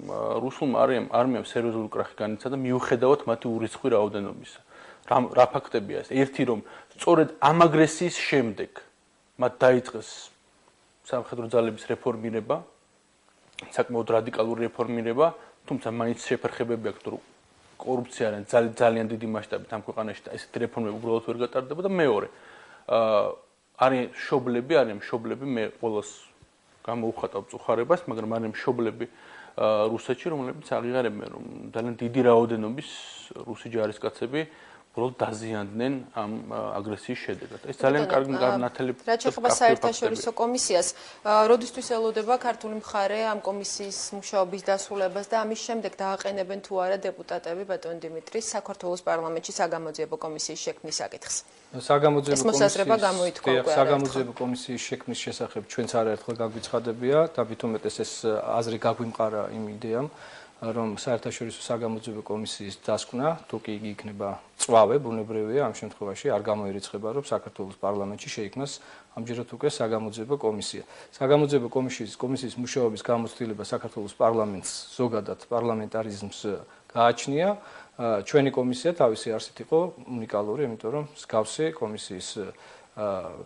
რუსულმა არმიამ სერიოზული კრახი განიცადა მიუხედავად მათი ურიცხვი რაოდენობისა. რა ფაქტებია ეს? ერთი რომ სწორედ ამ აგრესიის შემდეგ მათ დაიწყეს სამხედრო ძალების რეფორმირება, საკმაოდ რადიკალური რეფორმირება, თუმცა მაინც შეფერხებები აქვს, რომ კორუფცია არის ძალიან დიდი მასშტაბით ამ ქვეყანაში და ესეთი რეფორმები უბრალოდ ვერ გატარდება და მეორე არიან მშობლები, მე ყოველს გამოუხატავ წუხარებას, მაგრამ არიან მშობლები რუსეთში, რომლებიც აღიარებენ, რომ ძალიან დიდი რაოდენობის რუსი ჯარისკაცები უბრალოდ დაზიანდნენ ამ აგრესიის შედეგად. ეს ძალიან კარგი ნათელი. რაც შეეხება საერთაშორისო კომისიას, როდისთვის ელოდება ქართული მხარე ამ კომისიის მუშაობის დასრულებას და ამის შემდეგ დააყენებენ თუ არა დეპუტატები ბატონ დიმიტრის საქართველოს პარლამენტში საგამოძიებო კომისიის შექმნის საკითხს? საგამოძიებო კომისიის შექმნის შესახებ ჩვენც არაერთხელ გაგვიცხადებია და მithumetes ეს აზრი გაგვიმყარა იმ იდეამ, რომ საერთაშორისო საგამოძიებო კომისიის დასკვნა, თუ კი იგი იქნება წვავე, ბუნებრივია ამ შემთხვევაში არ გამოირიცხება, რომ საქართველოს პარლამენტში შეიქმნას ამჯერად უკვე საგამოძიებო კომისია. საგამოძიებო კომისიის მუშაობის გამოცდილება საქართველოს პარლამენტს ზოგადად პარლამენტარიზმს გააჩნია. ჩვენი კომისია თავისი არსით იყო უნიკალური, იმიტომ რომ მსგავსი კომისიის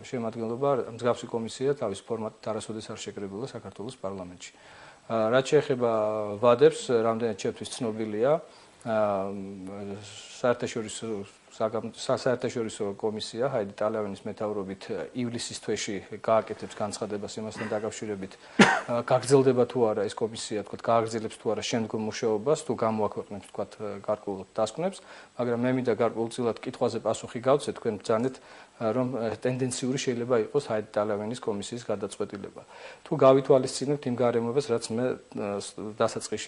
შემადგენლობა, მსგავსი კომისია თავის ფორმატით არასოდეს არ შეკრებულა საქართველოს პარლამენტში. რაც შეეხება ვადებს, რამდენად ჩემთვის ცნობილია, საერთაშორისო კომისია ჰაიდე ტალავენის მეთაურობით ივლისის თვეში გააკეთებს განცხადებას იმასთან დაკავშირებით, გაგრძელდება თუ არა ეს კომისია, თქვათ, გააგრძელებს თუ არა შემდგომ მუშაობას, თუ გამოაქვეყნებს, თქვათ, გარკვეულ დასკვნებს, მაგრამ მე მინდა გარკვეულწილად კითხვაზე პასუხი გავცეთ, თქვენ ბრძანეთ რომ ტენდენციური შეიძლება იყოს ჰაიდ ტალავენის კომისიის გადაწყვეტილება. თუ გავითვალისწინებთ იმ გარემოებას, რაც მე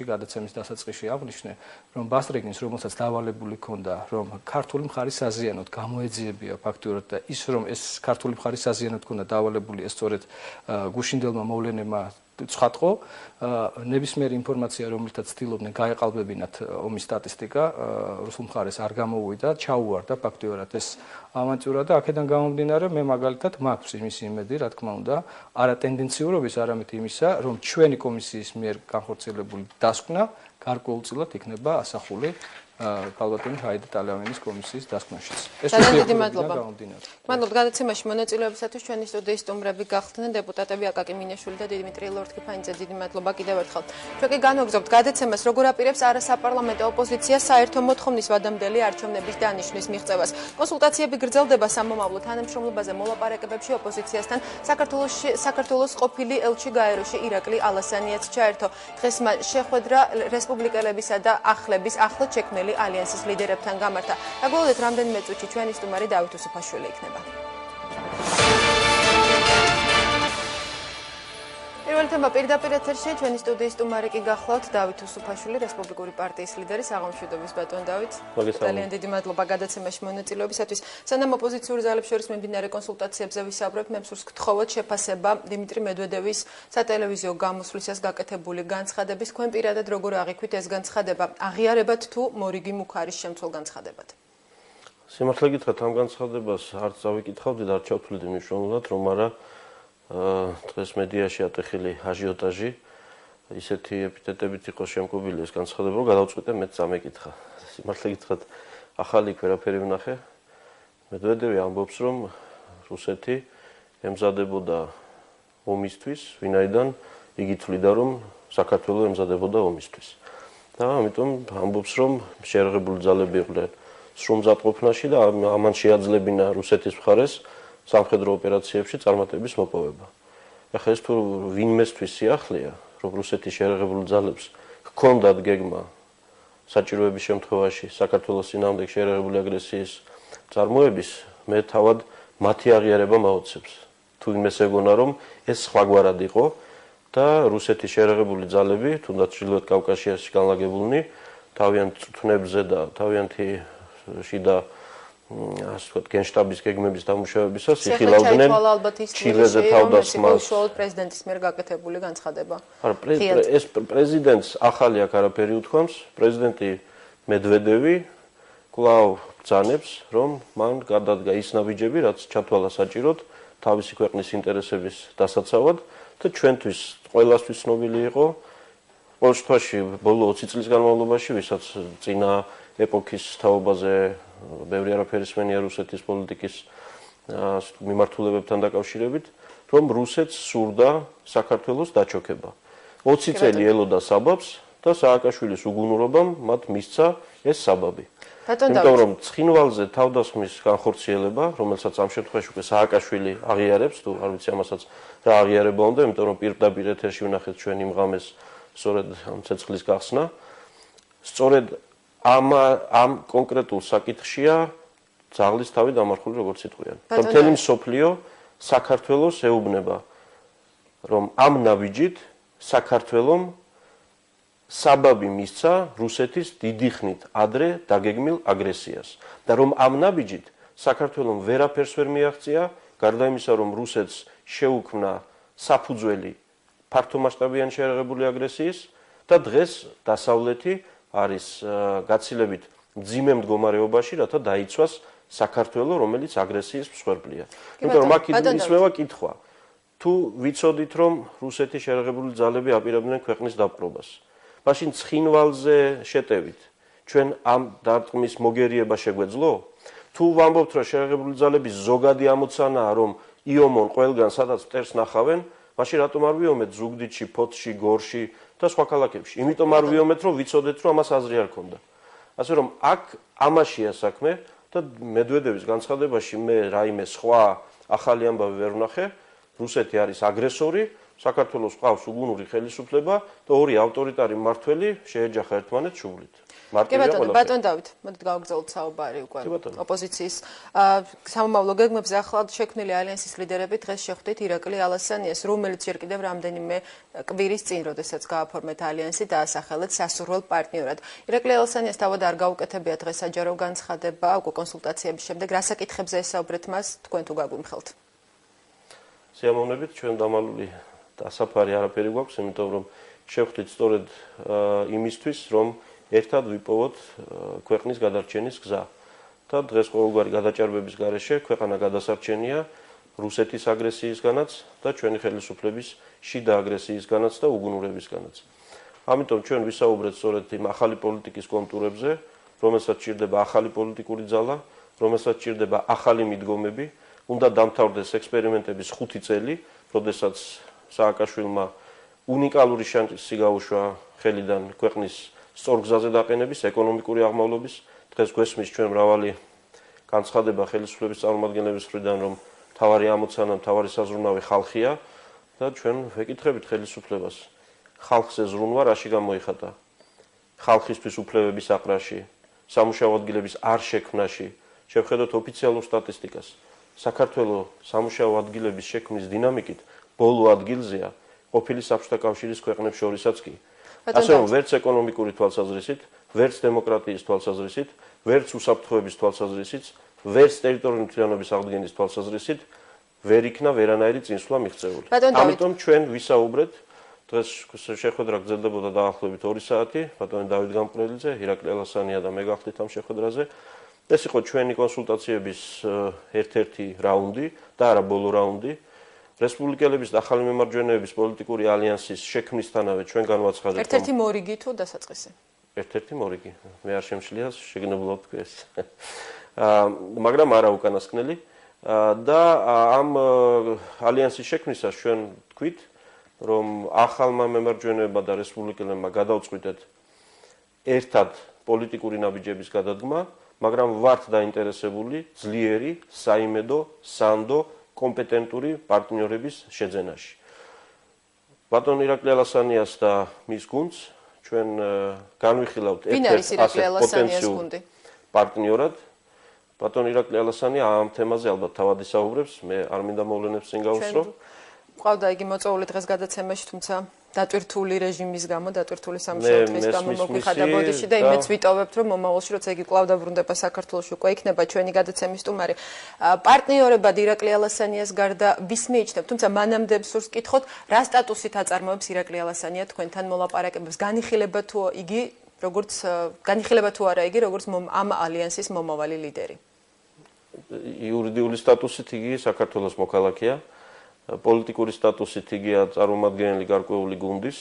გადაცემის დასაწყისში აღვნიშნე, რომ ბასტრეგინს, რომელსაც დავალებული ჰქონდა, რომ ქართული მხარის საზიანოდ გამოეძიებია ფაქტურად და ის რომ ეს ქართული მხარის საზიანოდ ჰქონდა დავალებული, ეს სწორედ გუშინდელმა მოვლენებმა ცხადყო, ნებისმიერი ინფორმაცია, რომელთაც ცდილობდნენ გაეყალბებინათ ომის სტატისტიკა, რუსულ მხარეს არ გამოუვიდა, ჩაუვარდა ფაქტიურად ეს ავანტიურა და აქედან გამომდინარე მე მაგალითად მაქვს იმის იმედი, რა თქმა უნდა, არა ტენდენციურობის, არამედ იმისა, რომ ჩვენი კომისიის მიერ განხორციელებული დასკვნა გარკვეულწილად იქნება ასახული კალბატონის ჰაიდ ტალავენის კომისიის დასკვნაშიც. ეს დიდი მადლობა. მადლობთ გადაცემაში მონაწილეობისათვის. ჩვენი სტუდიის სტუმრები გახდნენ დეპუტატები აკაკი მინიაშვილი და დიმიტრი ლორთქიფანიძე. დიდი მადლობა კიდევ ერთხელ. ჩვენ კი განვაგრძობთ გადაცემას, როგორ აპირებს არასაპარლამენტო ოპოზიცია საერთო მოთხოვნის ვადამდელი არჩევნების დანიშვნის მიღწევას. კონსულტაციები გრძელდება სამომავლო თანამშრომლობაზე მოლაპარაკებებში ოპოზიციასთან. საქართველოს ყოფილი ელჩი გაეროში ირაკლი ალასანიაც ჩაერთო. დღეს მან შეხვედრა რესპუბლიკელებისა და ახლების ახლად შექმნილი ალიანსის ლიდერებთან გამართა. დაგვალოდეთ რამდენიმე წუთში ჩვენი სტუმარი დავით უსუფაშვილი იქნება. პირველ თემა პირდაპირ ეთერში ჩვენი სტუდიის სტუმარი კი გახლავთ დავით უსუფაშვილი, რესპუბლიკური პარტიის ლიდერი. საღამოშვიდობის ბატონ დავით. ძალიან დიდი მადლობა გადაცემაში მონაწილეობისათვის. სანამ ოპოზიციური ძალებს შორის მიმდინარე კონსულტაციებზე ვისაუბრებთ, მე მსურს გთხოვოთ შეფასება დიმიტრი მედვედევის სატელევიზიო გამოსვლისას გაკეთებული განცხადების. თქვენ პირადად როგორ აღიქვით ეს განცხადება? აღიარებათ თუ მორიგი მუქარის შემცველ განცხადებად? სიმართლე გითხრათ, ამ განცხადებას არც წავიკითხავდი და არ ჩავთვლიდი მნიშვნელოვნად, რომ არა დღეს მედიაში ატეხილი აჟიოტაჟი ისეთი ეპითეტებით იყო შემკობილი ეს განცხადება, რომ გადავწყვიტე მეც წამეკითხა. სიმართლე გითხრათ, ახალი ვერაფერი ვნახე. მედვედევი ამბობს, რომ რუსეთი ემზადებოდა ომისთვის, ვინაიდან იგი თვლიდა, რომ საქართველო ემზადებოდა ომისთვის. და ამიტომ ამბობს, რომ შეერაღებული ძალები იყვნენ სრულმზადყოფნაში და ამან შეაძლებინა რუსეთის მხარეს სამხედრო ოპერაციებში წარმატების მოპოვება. ეხლა ეს თუ ვინმესთვის სიახლეა, რომ რუსეთის შეერაღებული ძალებს ჰქონდათ გეგმა საჭიროების შემთხვევაში საქართველოს წინააღმდეგ შეერაღებული აგრესიის წარმოების, მე თავად მათი აღიარება მაოცებს. თუ იმეს ეგონა, რომ ეს სხვაგვარად იყო და რუსეთის შეერაღებული ძალები, თუნდაც ჩრდილოეთ კავკასიაში განლაგებულნი, თავიანთ წვრთნებზე და თავიანთი შიდა ასე ვთქვათ, გენშტაბის გეგმების დამუშავებისას იხილავდნენ ჩილეზე თავდასხმას. უშუალოდ პრეზიდენტის მიერ გაკეთებული განცხადება. ეს პრეზიდენტს ახალი აქ არაფერი უთქვამს. პრეზიდენტი მედვედევი კვლავ ბრძანებს, რომ მან გადადგა ის ნაბიჯები, რაც ჩათვალა საჭიროდ თავისი ქვეყნის ინტერესების დასაცავად და ჩვენთვის ყველასთვის ცნობილი იყო ყოველ შემთხვევაში ბოლო 20 წლის განმავლობაში, ვისაც წინა ეპოქის თაობაზე ბევრი არაფერი სმენია რუსეთის პოლიტიკის მიმართულებებთან დაკავშირებით, რომ რუსეთს სურდა საქართველოს დაჩოქება. 20 წელი ელოდა საბაბს და სააკაშვილის უგუნურობამ მათ მისცა ეს საბაბი. იმიტომ რომ ცხინვალზე თავდასხმის განხორციელება, რომელსაც ამ შემთხვევაში უკვე სააკაშვილი აღიარებს, თუ არ ვიცი ამასაც რა აღიარება უნდა, იმიტომ რომ პირდაპირ ეთერში ვნახეთ ჩვენ იმ ღამეს სწორედ ამ ცეცხლის გახსნა. სწორედ ამ კონკრეტულ საკითხშია ძაღლის თავი დამარხული როგორც იტყვიან. მთელი მსოფლიო საქართველოს ეუბნება, რომ ამ ნაბიჯით საქართველომ საბაბი მისცა რუსეთის დიდი ხნით ადრე დაგეგმილ აგრესიას და რომ ამ ნაბიჯით საქართველომ ვერაფერს ვერ მიაღწია, გარდა იმისა, რომ რუსეთს შეუქმნა საფუძველი ფართომასშტაბიანი შეერაღებული აგრესიის და დღეს დასავლეთი არის გაცილებით მძიმე მდგომარეობაში, რათა დაიცვას საქართველო, რომელიც აგრესიის მსხვერპლია. იმიტომ რომ აქ ისმევა კითხვა. თუ ვიცოდით, რომ რუსეთის შეერაღებული ძალები აპირებდნენ ქვეყნის დაპყრობას, მაშინ ცხინვალზე შეტევით, ჩვენ ამ დარტყმის მოგერიება შეგვეძლო? თუ ვამბობთ, რომ შეერაღებული ძალების ზოგადი ამოცანაა, რომ იომონ ყველგან სადაც მტერს ნახავენ, მაშინ რატომ არ ვიომეთ ზუგდიდში, ფოთში, გორში და სხვა ქალაქებში? იმიტომ არ ვიომეთ, რომ ვიცოდეთ, რომ ამას აზრი არ ქონდა. ასე რომ აქ ამაშია საქმე და მედვედევის განცხადებაში მე რაიმე სხვა ახალი ამბავი ვერ ვნახე. რუსეთი არის აგრესორი საქართველოს ყავს უგუნური ხელისუფლება და ორი ავტორიტარი მმართველი შეეჯახა ერთმანეთს შუბლით. ბატონ დავით, მოდით გავაგრძელოთ საუბარი უკვე ოპოზიციის სამომავლო გეგმებზე. ახლა შექმნილი ალიანსის ლიდერები დღეს შეხვდით ირაკლი ალასანიას, რომელიც ჯერ კიდევ რამდენიმე კვირის წინ, როდესაც გააფორმეთ ალიანსი, დაასახელეთ სასურველ პარტნიორად. ირაკლი ალასანიას თავად არ გაუკეთებია დღეს საჯარო განცხადება, უკვე კონსულტაციების შემდეგ. რა საკითხებზე ესაუბრეთ მას, თქვენ თუ გაგვიმხელთ? სიამოვნებით, ჩვენ დამალული დასაფარი არაფერი გვაქვს, იმიტომ რომ შევხვდით სწორედ იმისთვის, რომ ერთად ვიპოვოთ ქვეყნის გადარჩენის გზა. და დღეს ყოველგვარი გადაჭარბების გარეშე ქვეყანა გადასარჩენია რუსეთის აგრესიისგანაც და ჩვენი ხელისუფლების შიდა აგრესიისგანაც და უგუნურებისგანაც. ამიტომ ჩვენ ვისაუბრეთ სწორედ იმ ახალი პოლიტიკის კონტურებზე, რომელსაც ჭირდება ახალი პოლიტიკური ძალა, რომელსაც ჭირდება ახალი მიდგომები, უნდა დამთავრდეს ექსპერიმენტების 5 წელი, როდესაც სააკაშვილმა უნიკალური შანსი გაუშვა ხელიდან ქვეყნის სწორ გზაზე დაყენების, ეკონომიკური აღმავლობის. დღეს გვესმის ჩვენ მრავალი განცხადება ხელისუფლების წარმომადგენლების მხრიდან, რომ მთავარი ამოცანა, მთავარი საზრუნავი ხალხია და ჩვენ ვეკითხებით ხელისუფლებას. ხალხზე ზრუნვა რაში გამოიხატა? ხალხისთვის უფლებების აყრაში, სამუშაო ადგილების არ შექმნაში. შევხედოთ ოფიციალურ სტატისტიკას. საქართველოს სამუშაო ადგილების შექმნის დინამიკით ბოლო ადგილზეა ყოფილი საბჭოთა კავშირის ქვეყნებს შორისაც კი. ასე რომ ვერც ეკონომიკური თვალსაზრისით, ვერც დემოკრატიის თვალსაზრისით, ვერც უსაფრთხოების თვალსაზრისით, ვერც ტერიტორიული მთლიანობის აღდგენის თვალსაზრისით ვერ იქნა ვერანაირი წინსვლა მიღწეული. ამიტომ ჩვენ ვისაუბრეთ, დღეს შეხვედრა გრძელდებოდა დაახლოებით 2 საათი, ბატონი დავით გამყრელიძე, ირაკლი ალასანია და მე გავხდით ამ შეხვედრაზე. ეს იყო ჩვენი კონსულტაციების ერთ-ერთი რაუნდი და არა ბოლო რაუნდი. რესპუბლიკელების და ახალი მემარჯვენეების პოლიტიკური ალიანსის შექმნისთანავე ჩვენ განვაცხადეთ. ერთ-ერთი მორიგი თუ დასაწყისი? ერთ-ერთი მორიგი. მე არ შემშლია შეგნებულად თქვი ეს. მაგრამ არა უკანასკნელი და ამ ალიანსის შექმნისას ჩვენ თქვით, რომ ახალმა მემარჯვენეებმა და რესპუბლიკელებმა გადავწყვიტეთ ერთად პოლიტიკური ნაბიჯების გადადგმა, მაგრამ ვართ დაინტერესებული ძლიერი, საიმედო, სანდო კომპეტენტური პარტნიორების შეძენაში. ბატონ ირაკლი ალასანიას და მის გუნდს ჩვენ განვიხილავთ ერთ-ერთ პოტენციურ პარტნიორად. ბატონ ირაკლი ალასანია ამ თემაზე ალბათ თავად ისაუბრებს, მე არ მინდა მოვლენებს წინ გავუსწრო. ყავდა იგი მოწვეული დღეს გადაცემაში, თუმცა დატვირთული რეჟიმის გამო, დატვირთული სამუშაო დღის გამო მოგვიხადა ბოდიში და იმეც ვიტოვებთ, რომ მომავალში როცა იგი კვლავ დაბრუნდება საქართველოში, უკვე იქნება ჩვენი გადაცემის სტუმარი. პარტნიორებად ირაკლი ალასანიას გარდა ვის მიიჩნევთ? თუმცა მანამდე სურს კითხოთ, რა სტატუსით აწარმოებს ირაკლი ალასანია თქვენთან მოლაპარაკებებს? განიხილება თუ არა იგი, როგორც ამ ალიანსის მომავალი ლიდერი? იურიდიული სტატუსით იგი საქართველოს მოქალაქეა. პოლიტიკური სტატუსით იგია წარმომადგენელი გარკვეული გუნდის,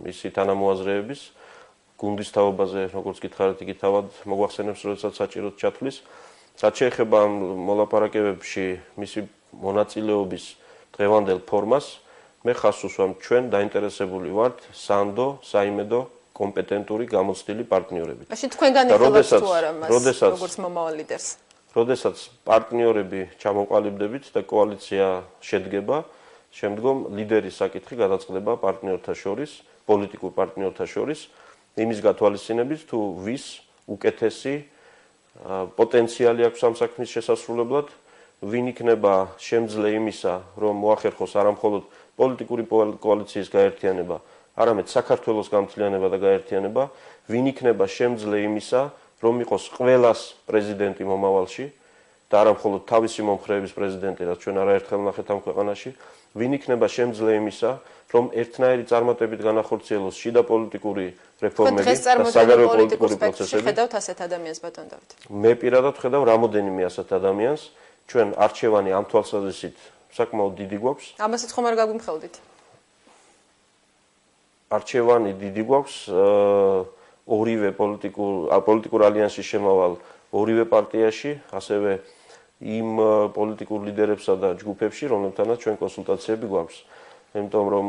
მისი თანამოაზრეების, გუნდის თაობაზე, როგორც გითხარით, იგი თავად მოგვახსენებს, როდესაც საჭიროდ ჩათვლის. რაც შეეხება ამ მოლაპარაკებებში მისი მონაწილეობის დღევანდელ ფორმას, მე ხაზს უსვამ, ჩვენ დაინტერესებული ვართ სანდო, საიმედო, კომპეტენტური, გამოცდილი პარტნიორებით. მაშინ თქვენ განიხილავთ თუ არა მას, როგორც მომავალ ლიდერს? როდესაც პარტნიორები ჩამოყალიბდებით და კოალიცია შედგება, შემდგომ ლიდერის საკითხი გადაწყდება პარტნიორთა შორის, პოლიტიკურ პარტნიორთა შორის, იმის გათვალისწინებით, თუ ვის უკეთესი პოტენციალი აქვს ამ საქმის შესასრულებლად, ვინ იქნება შემძლე იმისა, რომ მოახერხოს არა მხოლოდ პოლიტიკური კოალიციის გაერთიანება, არამედ საქართველოს გამთლიანება და გაერთიანება, ვინ იქნება შემძლე იმისა, რომ იყოს ყველას პრეზიდენტი მომავალში და არა მხოლოდ თავისი მომხრეების პრეზიდენტი, რაც ჩვენ არაერთხელ ვნახეთ ამ ქვეყანაში, ვინ იქნება შემძლე იმისა, რომ ერთნაირი წარმატებით განახორციელოს შიდა პოლიტიკური რეფორმები და საგარეო პოლიტიკური პროცესები. ხედავთ ასეთ ადამიანს, ბატონ დავით? მე პირადად ვხედავ რამოდენიმე ასეთ ადამიანს, ჩვენ არჩევანი ამ თვალსაზრისით საკმაოდ დიდი გვაქვს. ამასაც ხომ არ გაგვიმხელდით? არჩევანი დიდი გვაქვს. ორივე პოლიტიკურ ალიანსის შემავალ ორივე პარტიაში, ასევე იმ პოლიტიკურ ლიდერებსა და ჯგუფებში, რომლებთანაც ჩვენ კონსულტაციები გვაქვს. იმიტომ რომ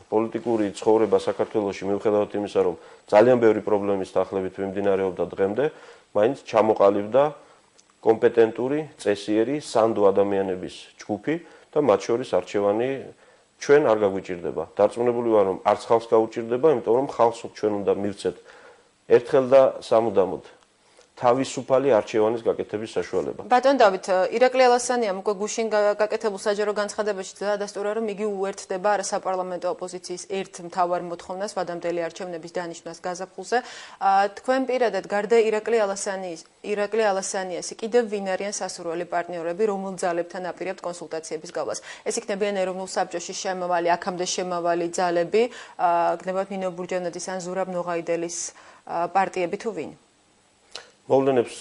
პოლიტიკური ცხოვრება საქართველოში მიუხედავად იმისა, რომ ძალიან ბევრი პრობლემის თანხლებით მიმდინარეობდა დღემდე, მაინც ჩამოყალიბდა კომპეტენტური, წესიერი, სანდო ადამიანების ჯგუფი და მათ შორის არჩევანი ჩვენ არ გაგვიჭირდება. დარწმუნებული ვარ, რომ არც ხალხს გაუჭირდება, იმიტომ რომ ხალხს ჩვენ უნდა მივცეთ ერთხელ და სამუდამოდ თავისუფალი არჩევანის გაკეთების საშუალება. ბატონ დავით, ირაკლი ალასანიამ უკვე გუშინ გაკეთებულ საჯარო განცხადებაში დაადასტურა, რომ იგი უერთდება არასაპარლამენტო ოპოზიციის ერთ მთავარ მოთხოვნას ვადამდელი არჩევნების დანიშვნას გაზაფხულზე. თქვენ პირადად გარდა ირაკლი ალასანიას კიდევ ვინ არიან სასურველი პარტნიორები, რომელ ძალებთან აპირებთ კონსულტაციების გავლას? ეს იქნებიან ეროვნულ საბჭოში შემავალი, აქამდე შემავალი ძალები, გნებავთ ნინო ბურჯანაძის ან ზურაბ ნოღაიდელის პარტიები თუ ვინ? მოვლენებს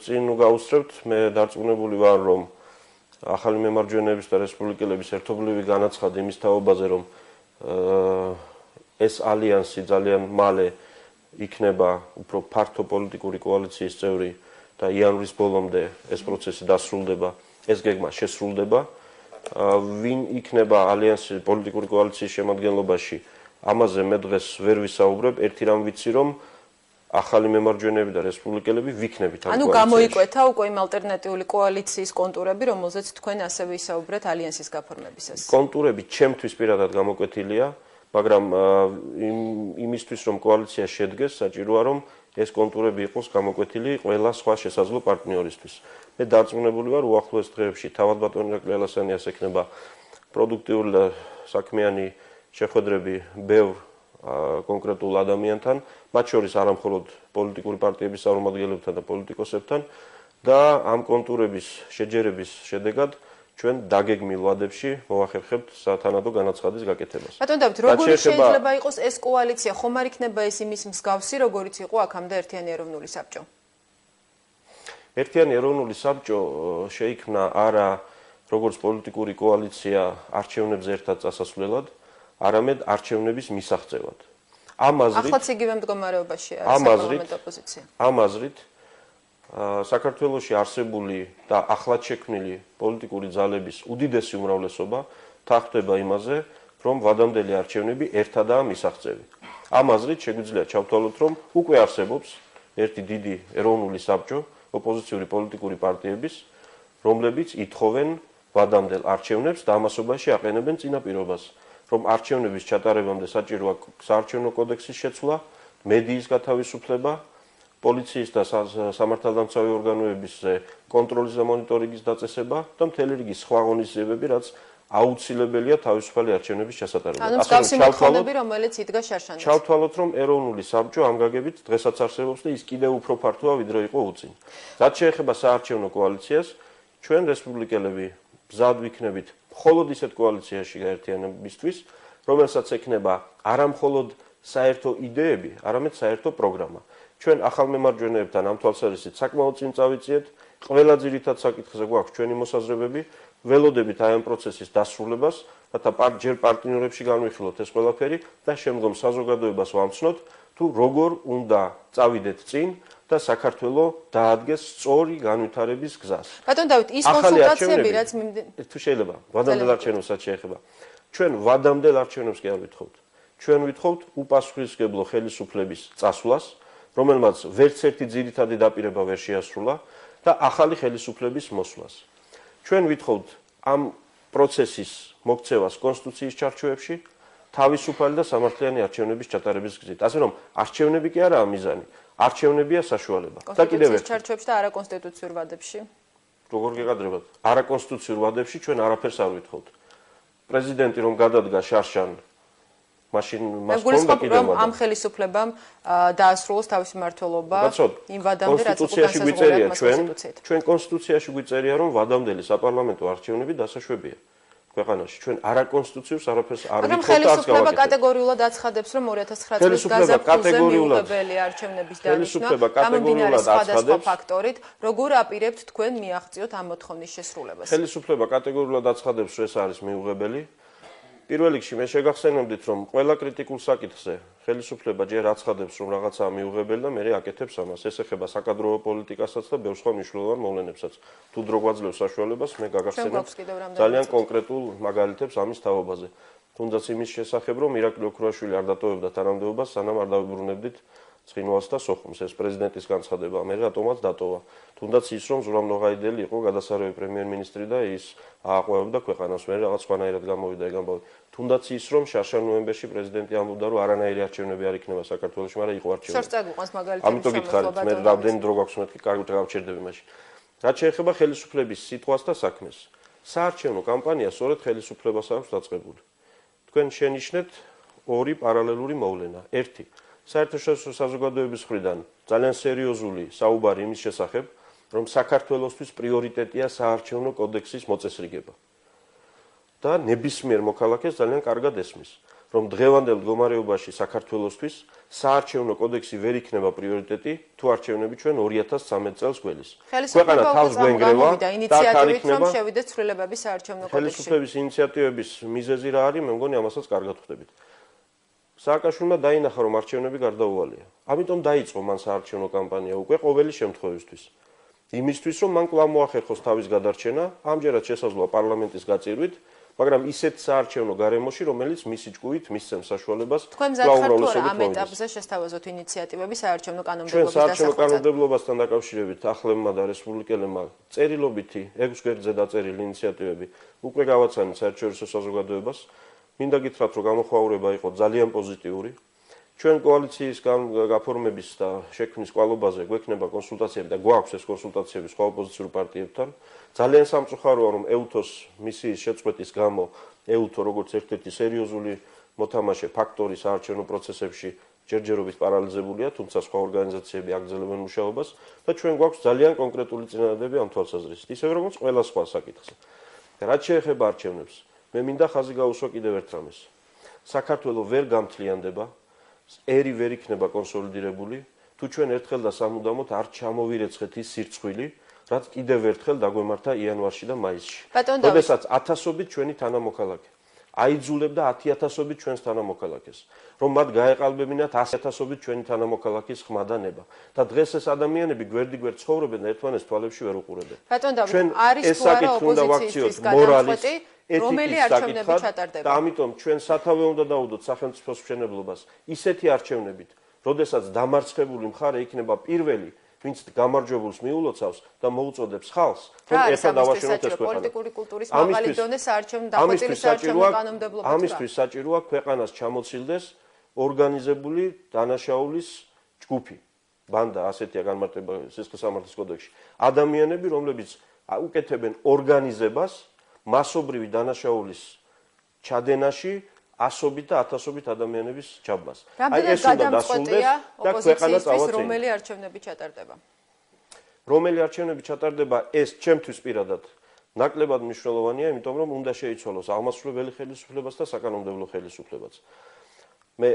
წინ გავუსწრებთ, მე დარწმუნებული ვარ, რომ ახალი მემარჯვენეების და რესპუბლიკელების ერთობლივი განაცხადი იმის თაობაზე, რომ ეს ალიანსი ძალიან მალე იქნება უფრო ფართო პოლიტიკური კოალიციის წევრი და იანვრის ბოლომდე ეს პროცესი დასრულდება, ეს გეგმა შესრულდება. ვინ იქნება ალიანსი პოლიტიკური კოალიციის შემადგენლობაში, ამაზე მე დღეს ვერ ვისაუბრებ, ერთი რამ ვიცი, რომ ახალი მემარჯვენეები და რესპუბლიკელები ვიქნებით ამ კოალიციაში. ანუ გამოიკვეთა უკვე იმ ალტერნატიული კოალიციის კონტურები, რომელზეც თქვენ ასევე ვისაუბრეთ ალიანსის გაფორმებისას. კონტურები ჩემთვის პირადად გამოკვეთილია, მაგრამ იმისთვის რომ კოალიცია შედგეს, საჭიროა რომ ეს კონტურები იყოს გამოკვეთილი ყველა სხვა შესაძლო პარტნიორისთვის. მე დარწმუნებული ვარ, უახლოეს დღეებში თავად ბატონ ირაკლი ალასანიას ექნება პროდუქტიული და საქმიანი შეხვედრები ბევრ კონკრეტულ ადამიანთან, მათ შორის არა მხოლოდ პოლიტიკური პარტიების წარმომადგენლებთან და პოლიტიკოსებთან და ამ კონტურების შეჯერების შედეგად ჩვენ დაგეგმილ ვადებში მოვახერხებთ სათანადო განაცხადის გაკეთებას. ბატონ დავით, როგორი შეიძლება იყოს ეს კოალიცია? ხომ არ იქნება ეს იმის მსგავსი, როგორიც იყო აქამდე ერთიანი ეროვნული საბჭო? ერთიანი ეროვნული საბჭო შეიქმნა არა როგორც პოლიტიკური კოალიცია არჩევნებზე ერთად წასასვლელად, არამედ არჩევნების მისაღწევად. ახლაც იგივე მდგომარეობაში არის საპარლამენტო ოპოზიცია. ამ აზრით საქართველოში არსებული და ახლად შექმნილი პოლიტიკური ძალების უდიდესი უმრავლესობა თანხმდება იმაზე, რომ ვადამდელი არჩევნები ერთადაა მისაღწევი. ამ აზრით შეგვიძლია ჩავთვალოთ, რომ უკვე არსებობს ერთი დიდი ეროვნული საბჭო ოპოზიციური პოლიტიკური პარტიების, რომლებიც ითხოვენ ვადამდელ არჩევნებს და ამასობაში აყენებენ წინაპირობას. რომ არჩევნების ჩატარებამდე საჭიროა საარჩევნო კოდექსის შეცვლა, მედიის გათავისუფლება, პოლიციის და სამართალდამცავი ორგანოების კონტროლის და მონიტორინგის დაწესება და მთელი რიგი სხვა ღონისძიებები, რაც აუცილებელია თავისუფალი არჩევნების ჩასატარებლად. ანუ მსგავსი მოთხოვნები, რომელიც იდგა შარშანაზე. ჩავთვალოთ, რომ ეროვნული საბჭო ამ გაგებით დღესაც არსებობს და ის კიდევ უფრო ფართოა, ვიდრე იყო უწინ. რაც შეეხება საარჩევნო კოალიციას, ჩვენ რესპუბლიკელები მზად ვიქნებით მხოლოდ ისეთ კოალიციაში გაერთიანებისთვის, რომელსაც ექნება არა მხოლოდ საერთო იდეები, არამედ საერთო პროგრამა. ჩვენ ახალ მემარჯვენეებთან ამ თვალსაზრისით საკმაოდ წინ წავიწიეთ, ყველა ძირითად საკითხზე გვაქვს ჩვენი მოსაზრებები, ველოდებით აი ამ პროცესის დასრულებას, რათა ჯერ პარტნიორებში განვიხილოთ ეს ყველაფერი და შემდგომ საზოგადოებას ვამცნოთ, თუ როგორ უნდა წავიდეთ წინ და საქართველო დაადგეს სწორი განვითარების გზას. ბატონ დავით, ის კონსულტაციები, რაც თუ შეიძლება, ვადამდელ არჩევნებსაც შეეხება. ჩვენ ვადამდელ არჩევნებს კი არ ვითხოვთ. ჩვენ ვითხოვთ უპასუხისმგებლო ხელისუფლების წასვლას, რომელმაც ვერც ერთი ძირითადი დაპირება ვერ შეასრულა და ახალი ხელისუფლების მოსვლას. ჩვენ ვითხოვთ ამ პროცესის მოქცევას კონსტიტუციის ჩარჩოებში, თავისუფალი და სამართლიანი არჩევნების ჩატარების გზით. ასე რომ, არჩევნები კი არაა მიზანი. არჩევნებია საშუალება. და კიდევ ერთ ჩარჩოებში და არაკონსტიტუციურ ვადებში. როგორ გეყადრებათ? არაკონსტიტუციურ ვადებში ჩვენ არაფერს არ ვითხოვთ. პრეზიდენტი რომ გადადგა შარშან, მაშინ მას ჰქონდა კიდევ ვადა. ამ ხელისუფლებამ დაასრულოს თავისი მმართველობა იმ ვადამდე, რაც უკვე განსაზღვრულია კონსტიტუციით. ჩვენ კონსტიტუციაში გვიწერია, რომ ვადამდელი საპარლამენტო არჩევნები დასაშვებია. ქვეყანაში ჩვენ არაკონსტიტუციურს არაფერს არ ვითხოვთ. ხელისუფლება კატეგორიულად აცხადებს, რომ 2009 წლის გაზაფხულზე მიუღებელი არჩევნების დანიშვნა გამომდინარე სხვადასხვა ფაქტორით, როგორ აპირებთ თქვენ მიაღწიოთ ამ მოთხოვნის შესრულებას? ხელისუფლება კატეგორიულად აცხადებს, რომ ეს არის მიუღებელი. პირველ რიგში მე შეგახსენებდით, რომ ყველა კრიტიკულ საკითხზე ხელისუფლება ჯერ აცხადებს, რომ რაღაცაა მიუღებელი და მერე აკეთებს ამას. ეს ეხება საკადროვო პოლიტიკასაც და ბევრ სხვა მნიშვნელოვან მოვლენებსაც. თუ დრო გვაძლევს საშუალებას, მე გაგახსენებ ძალიან კონკრეტულ მაგალითებს ამის თაობაზე. თუნდაც იმის შესახებ, რომ ირაკლი ოქროაშვილი არ დატოვებდა თანამდებობას, სანამ არ დავიბრუნებდით ცხინვალს და სოხუმს. ეს პრეზიდენტის განცხადება, მე რატომაც დატოვა. თუნდაც ის რომ ზურაბ ნოღაიდელი იყო გადასარევი პრემიერ-მინისტრი და ის ააყვევებდა ქვეყანას, მე რაღაც სხვანაირად გამოვიდა ეგ ამბავი. თუნდაც ის რომ შარშან-ნოემბერში პრეზიდენტი ამბობდა რომ არანაირი არჩევნები არ იქნება საქართველოში, მაგრამ იყო არჩევნები. შორს წაგვიყვანს მაგალითად. ამიტომ გითხარით, მე რამდენი დრო გაქვს მეთქი, კარგად გავჩერდები მაშინ. რაც შეეხება ხელისუფლების სიტყვას და საქმეს. საარჩევნო კამპანია სწორედ ხელისუფლებას აქვს დაწყებული. თქვენ შენიშნეთ ორი პარალელური მოვლენა. ერთი, საერთაშორისო საზოგადოების მხრიდან ძალიან სერიოზული საუბარი იმის შესახებ, რომ საქართველოსთვის პრიორიტეტია საარჩევნო კოდექსის მოწესრიგება. და ნებისმიერ მოქალაქეს ძალიან კარგად ესმის, რომ დღევანდელ მდგომარეობაში საქართველოსთვის საარჩევნო კოდექსი ვერ იქნება პრიორიტეტი, თუ არჩევნები ჩვენ 2013 წელს გველის. ქვეყანა თავს გვენგრევა და ინიციატივით რომ შევიდეს ცვლილებები საარჩევნო კოდექსში. ხელისუფლების ინიციატივების მიზეზი რა არის, მე მგონი ამასაც კარგად ხვდებით. სააკაშვილმა დაინახა, რომ არჩევნები გარდაუვალია. ამიტომ დაიწყო მან საარჩევნო კამპანია უკვე ყოველი შემთხვევისთვის. იმისთვის, რომ მან კვლავ მოახერხოს თავის გადარჩენა, ამჯერად შესაძლოა პარლამენტის გაწირვით, მაგრამ ისეთ საარჩევნო გარემოში, რომელიც მისი ჭკუით მისცემს საშუალებას კვლავ უმრავლესობით ამ ეტაპზე შესთავაზოთ ინიციატივები საარჩევნო კანონმდებლობის დასაწყისად. ჩვენ საარჩევნო კანონმდებლობასთან დაკავშირებით ახლებმა და რესპუბლიკელებმა წერილობითი 6 გვერდზე დაწერილი ინიციატივები უკვე გავაცანით საერთაშორისო საზოგადოებას. მინდა გითხრათ, რომ გამოხმაურება იყო ძალიან პოზიტიური. ჩვენ კოალიციის გაფორმების და შექმნის კვალობაზე გვექნება კონსულტაციები და გვაქვს ეს კონსულტაციები სხვა ოპოზიციურ პარტიებთან. ძალიან სამწუხაროა, რომ ეუთოს მისიის შეწყვეტის გამო ეუთო როგორც ერთ-ერთი სერიოზული მოთამაშე ფაქტორი საარჩევნო პროცესებში ჯერჯერობით პარალიზებულია, თუმცა სხვა ორგანიზაციები აგრძელებენ მუშაობას და ჩვენ გვაქვს ძალიან კონკრეტული წინადადები ამ თვალსაზრისით, ისევე როგორც ყველა სხვა საკითხზე. რაც შეეხება არჩევნებს, მე მინდა ხაზი გაუსვა კიდევ ერთ რამეს. საქართველოს ვერ გამთლიანდება, ერი ვერ იქნება კონსოლიდირებული, თუ ჩვენ ერთხელ და სამუდამოდ არ ჩამოვირეცხეთ ის სირცხვილი, რაც კიდევ ერთხელ დაგვემართა იანვარში და მაისში. როდესაც ათასობით ჩვენი თანამოქალაქე აიძულებდა 10.000-ობით ჩვენს თანამოქალაქეს, რომ მათ გაეყალბებინათ 100.000-ობით ჩვენი თანამოქალაქის ხმა და ნება. და დღეს ეს ადამიანები გვერდიგვერდ ცხოვრობენ და ერთმანეს თვალებში ვერ უყურებენ. ჩვენ არის თუ არა ოპოზიციის გადამწყვეტი, რომელი არჩევნები ჩატარდება? და ამიტომ ჩვენ სათავე უნდა დაუდოთ სახელმწიფოს მშენებლობას ისეთი არჩევნებით, როდესაც დამარცხებული მხარე იქნება პირველი, ვინც გამარჯვებულს მიულოცავს და მოუწოდებს ხალხს, რომ ერთად დავაშენოთ ეს ქვეყანა. პოლიტიკური კულტურის მაღალი დონე საარჩევნო დახვეწილი საარჩევნო კანონმდებლობა. ამისთვის საჭიროა ქვეყანას ჩამოცილდეს ორგანიზებული დანაშაულის ჯგუფი. ბანდა ასეთია განმარტება სისხლისამართლის კოდექსში. ადამიანები, რომლებიც უკეთებენ ორგანიზებას მასობრივი დანაშაულის ჩადენაში 100-ობით და 1000-ობით ადამიანების ჩაბმას. ეს უნდა დასრულდეს და ქვეყანა წავაწყდეს. რომელი არჩევნები ჩატარდება? რომელი არჩევნები ჩატარდება, ეს ჩემთვის პირადად ნაკლებად მნიშვნელოვანია, იმიტომ რომ უნდა შეიცვალოს აღმასრულებელი ხელისუფლებას და საკანონმდებლო ხელისუფლებას. მე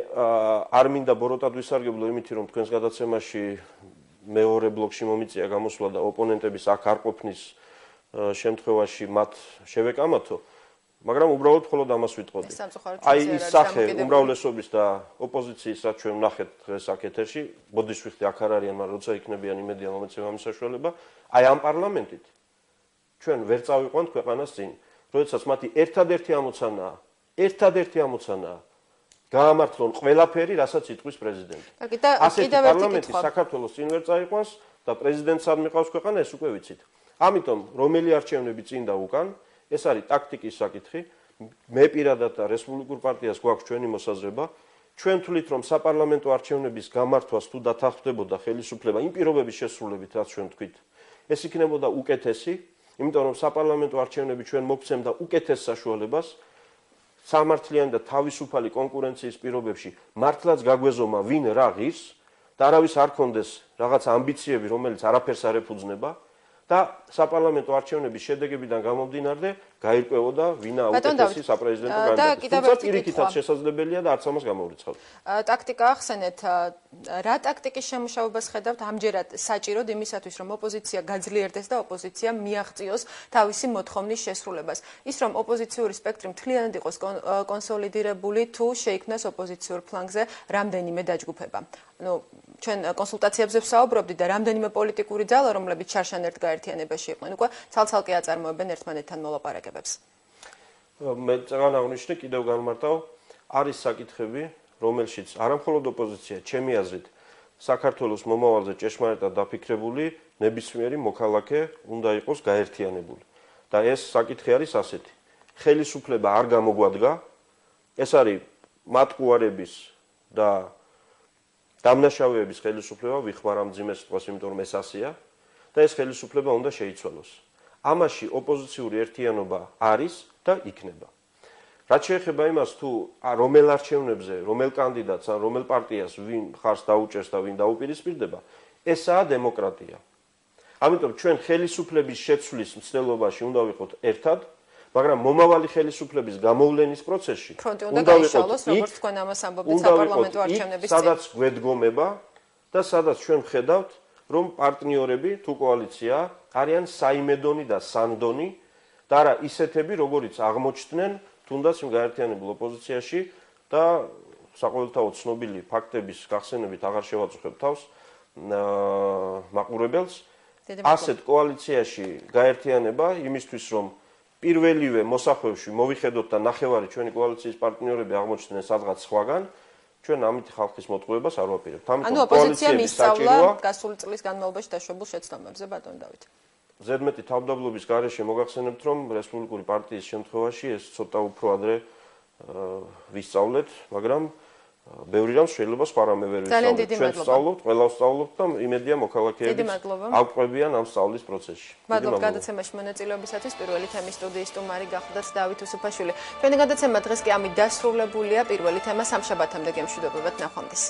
არ მინდა ბოროტად ვისარგებლო იმით, რომ თქვენს გადაცემაში მეორე ბლოკში მომიწია გამოსვლა და ოპონენტების აქ არ ყოფნის შემთხვევაში მათ შევეკამათო, მაგრამ უბრალოდ მხოლოდ ამას ვიტყოდი. აი ის სახე უმრავლესობის და ოპოზიციის, რაც ჩვენ ვნახეთ დღეს აქ ეთერში, ბოდის ვიხდი აქ არ არიან, მაგრამ როცა იქნებიან იმედია მომეცემ ამის საშუალება, აი ამ პარლამენტით ჩვენ ვერ წავიყვანთ ქვეყანას წინ, როდესაც მათი ერთადერთი ამოცანაა გაამართლონ ყველაფერი, რასაც იტყვის პრეზიდენტი. ასეთი პარლამენტი საქართველოს წინ ვერ წაიყვანს და პრეზიდენტს არ მიყავს ქვეყანა, ეს უკვე ვიცით. ამიტომ რომელი არჩევნები წინ და უკან, ეს არის ტაქტიკის საკითხი. მე პირადად და რესპუბლიკურ პარტიას გვაქვს ჩვენი მოსაზრება. ჩვენ თვლით, რომ საპარლამენტო არჩევნების გამართვას თუ დათანხმდებოდა ხელისუფლება იმ პირობების შესრულებით, რაც ჩვენ თქვით, ეს იქნებოდა უკეთესი, იმიტომ რომ საპარლამენტო არჩევნები ჩვენ მოგცემდა უკეთეს საშუალებას სამართლიანი და თავისუფალი კონკურენციის პირობებში მართლაც გაგვეზომა ვინ რა ღირს და არავის არ კონდეს რაღაც ამბიციები, რომელიც არაფერს არ ეფუძნება. და საპარლამენტო არჩევნების შედეგებიდან გამომდინარე გაირკვევოდა ვინა უკეთესი საპრეზიდენტო კანდიდატი. თუმცა პირიქითაც შესაძლებელია და არც ამას გამოვრიცხავთ. ტაქტიკა ახსენეთ, რა ტაქტიკის შემუშავებას ხედავთ ამჯერად საჭიროდ იმისათვის, რომ ოპოზიცია გაძლიერდეს და ოპოზიცია მიაღწიოს თავისი მოთხოვნის შესრულებას. ის რომ ოპოზიციური სპექტრი მთლიანად იყოს კონსოლიდირებული, თუ შეიქმნას ოპოზიციურ ფლანგზე რამდენიმე დაჯგუფება. ჩვენ კონსულტაციებზე ვსაუბრობდით და რამდენიმე პოლიტიკური ძალა, რომლებიც შარშან ერთ გაერთიანებაში იყვნენ, უკვე ცალ-ცალკე აწარმოებენ ერთმანეთთან მოლაპარაკებებს. მე წეგან აღნიშნე, კიდევ განმარტავ, არის საკითხები, რომელშიც არამხოლოდ ოპოზიცია, ჩემი აზრით, საქართველოს მომავალზე ჭეშმარიტად დაფიქრებული ნებისმიერი მოქალაქე უნდა იყოს გაერთიანებული. და ეს საკითხი არის ასეთი. ხელისუფლება არ გამოგვადგა, ეს არის მატყუარების და დამნაშავეების ხელისუფლება, ვიხმარ ამ ძიმე სიტყვას, იმიტომ რომ ეს ასეა და ეს ხელისუფლება უნდა შეიცვალოს. ამაში ოპოზიციური ერთიანობა არის და იქნება. რაც შეეხება იმას, თუ რომელ არჩევნებზე, რომელ კანდიდატს ან რომელ პარტიას ვინ ხარს დაუჭერს და ვინ დაუპირისპირდება, ესაა დემოკრატია. ამიტომ ჩვენ ხელისუფლების შეცვლის მცდელობაში უნდა ვიყოთ ერთად, მაგრამ მომავალი ხელისუფლების გამოვლენის პროცესში უნდა ვიყოთ, როგორც თქვენ ამას ამბობთ საპარლამენტო არჩევნების წინ. სადაც გვედგომება და სადაც ჩვენ ვხედავთ, რომ პარტნიორები თუ კოალიცია არიან საიმედონი და სანდონი და არა ისეთები, როგორიც აღმოჩნდნენ თუნდაც იმ გაერთიანებულ ოპოზიციაში და საყოველთაოდ ცნობილი ფაქტების გახსენებით აღარ შევაწუხებ თავს მაყურებელს. ასეთ კოალიციაში გაერთიანება იმისთვის, რომ პირველივე მოსახვევში მოვიხედოთ და ნახევარი ჩვენი კოალიციის პარტნიორები აღმოჩნდნენ სადღაც სხვაგან, ჩვენ ამით ხალხის მოტყუებას არ ვაპირებთ. ანუ ოპოზიცია მისწავლა გასული წლის განმავლობაში დაშვებულ შეცდომებზე, ბატონ დავით. ზედმეტი თავმდაბლობის გარეშე მოგახსენებთ, რომ რესპუბლიკური პარტიის შემთხვევაში ეს ცოტა უფრო ადრე ვისწავლეთ, მაგრამ ბევრი რამ შეიძლება სხვა რამე ვერ ვისწავლეთ. ჩვენ ვსწავლობთ, ყველა ვსწავლობთ და იმედია მოქალაქეებიც ავყვებიან ამ სწავლის პროცესში. მადლობა გადაცემაში მონაწილეობისათვის. პირველი თემის სტუდიის სტუმარი გახლდათ დავით უსუფაშვილი. ჩვენი გადაცემა დღეს კი ამით დასრულებულია. პირველი თემა სამშაბათამდე გემშვიდობებათ, ნახვამდის.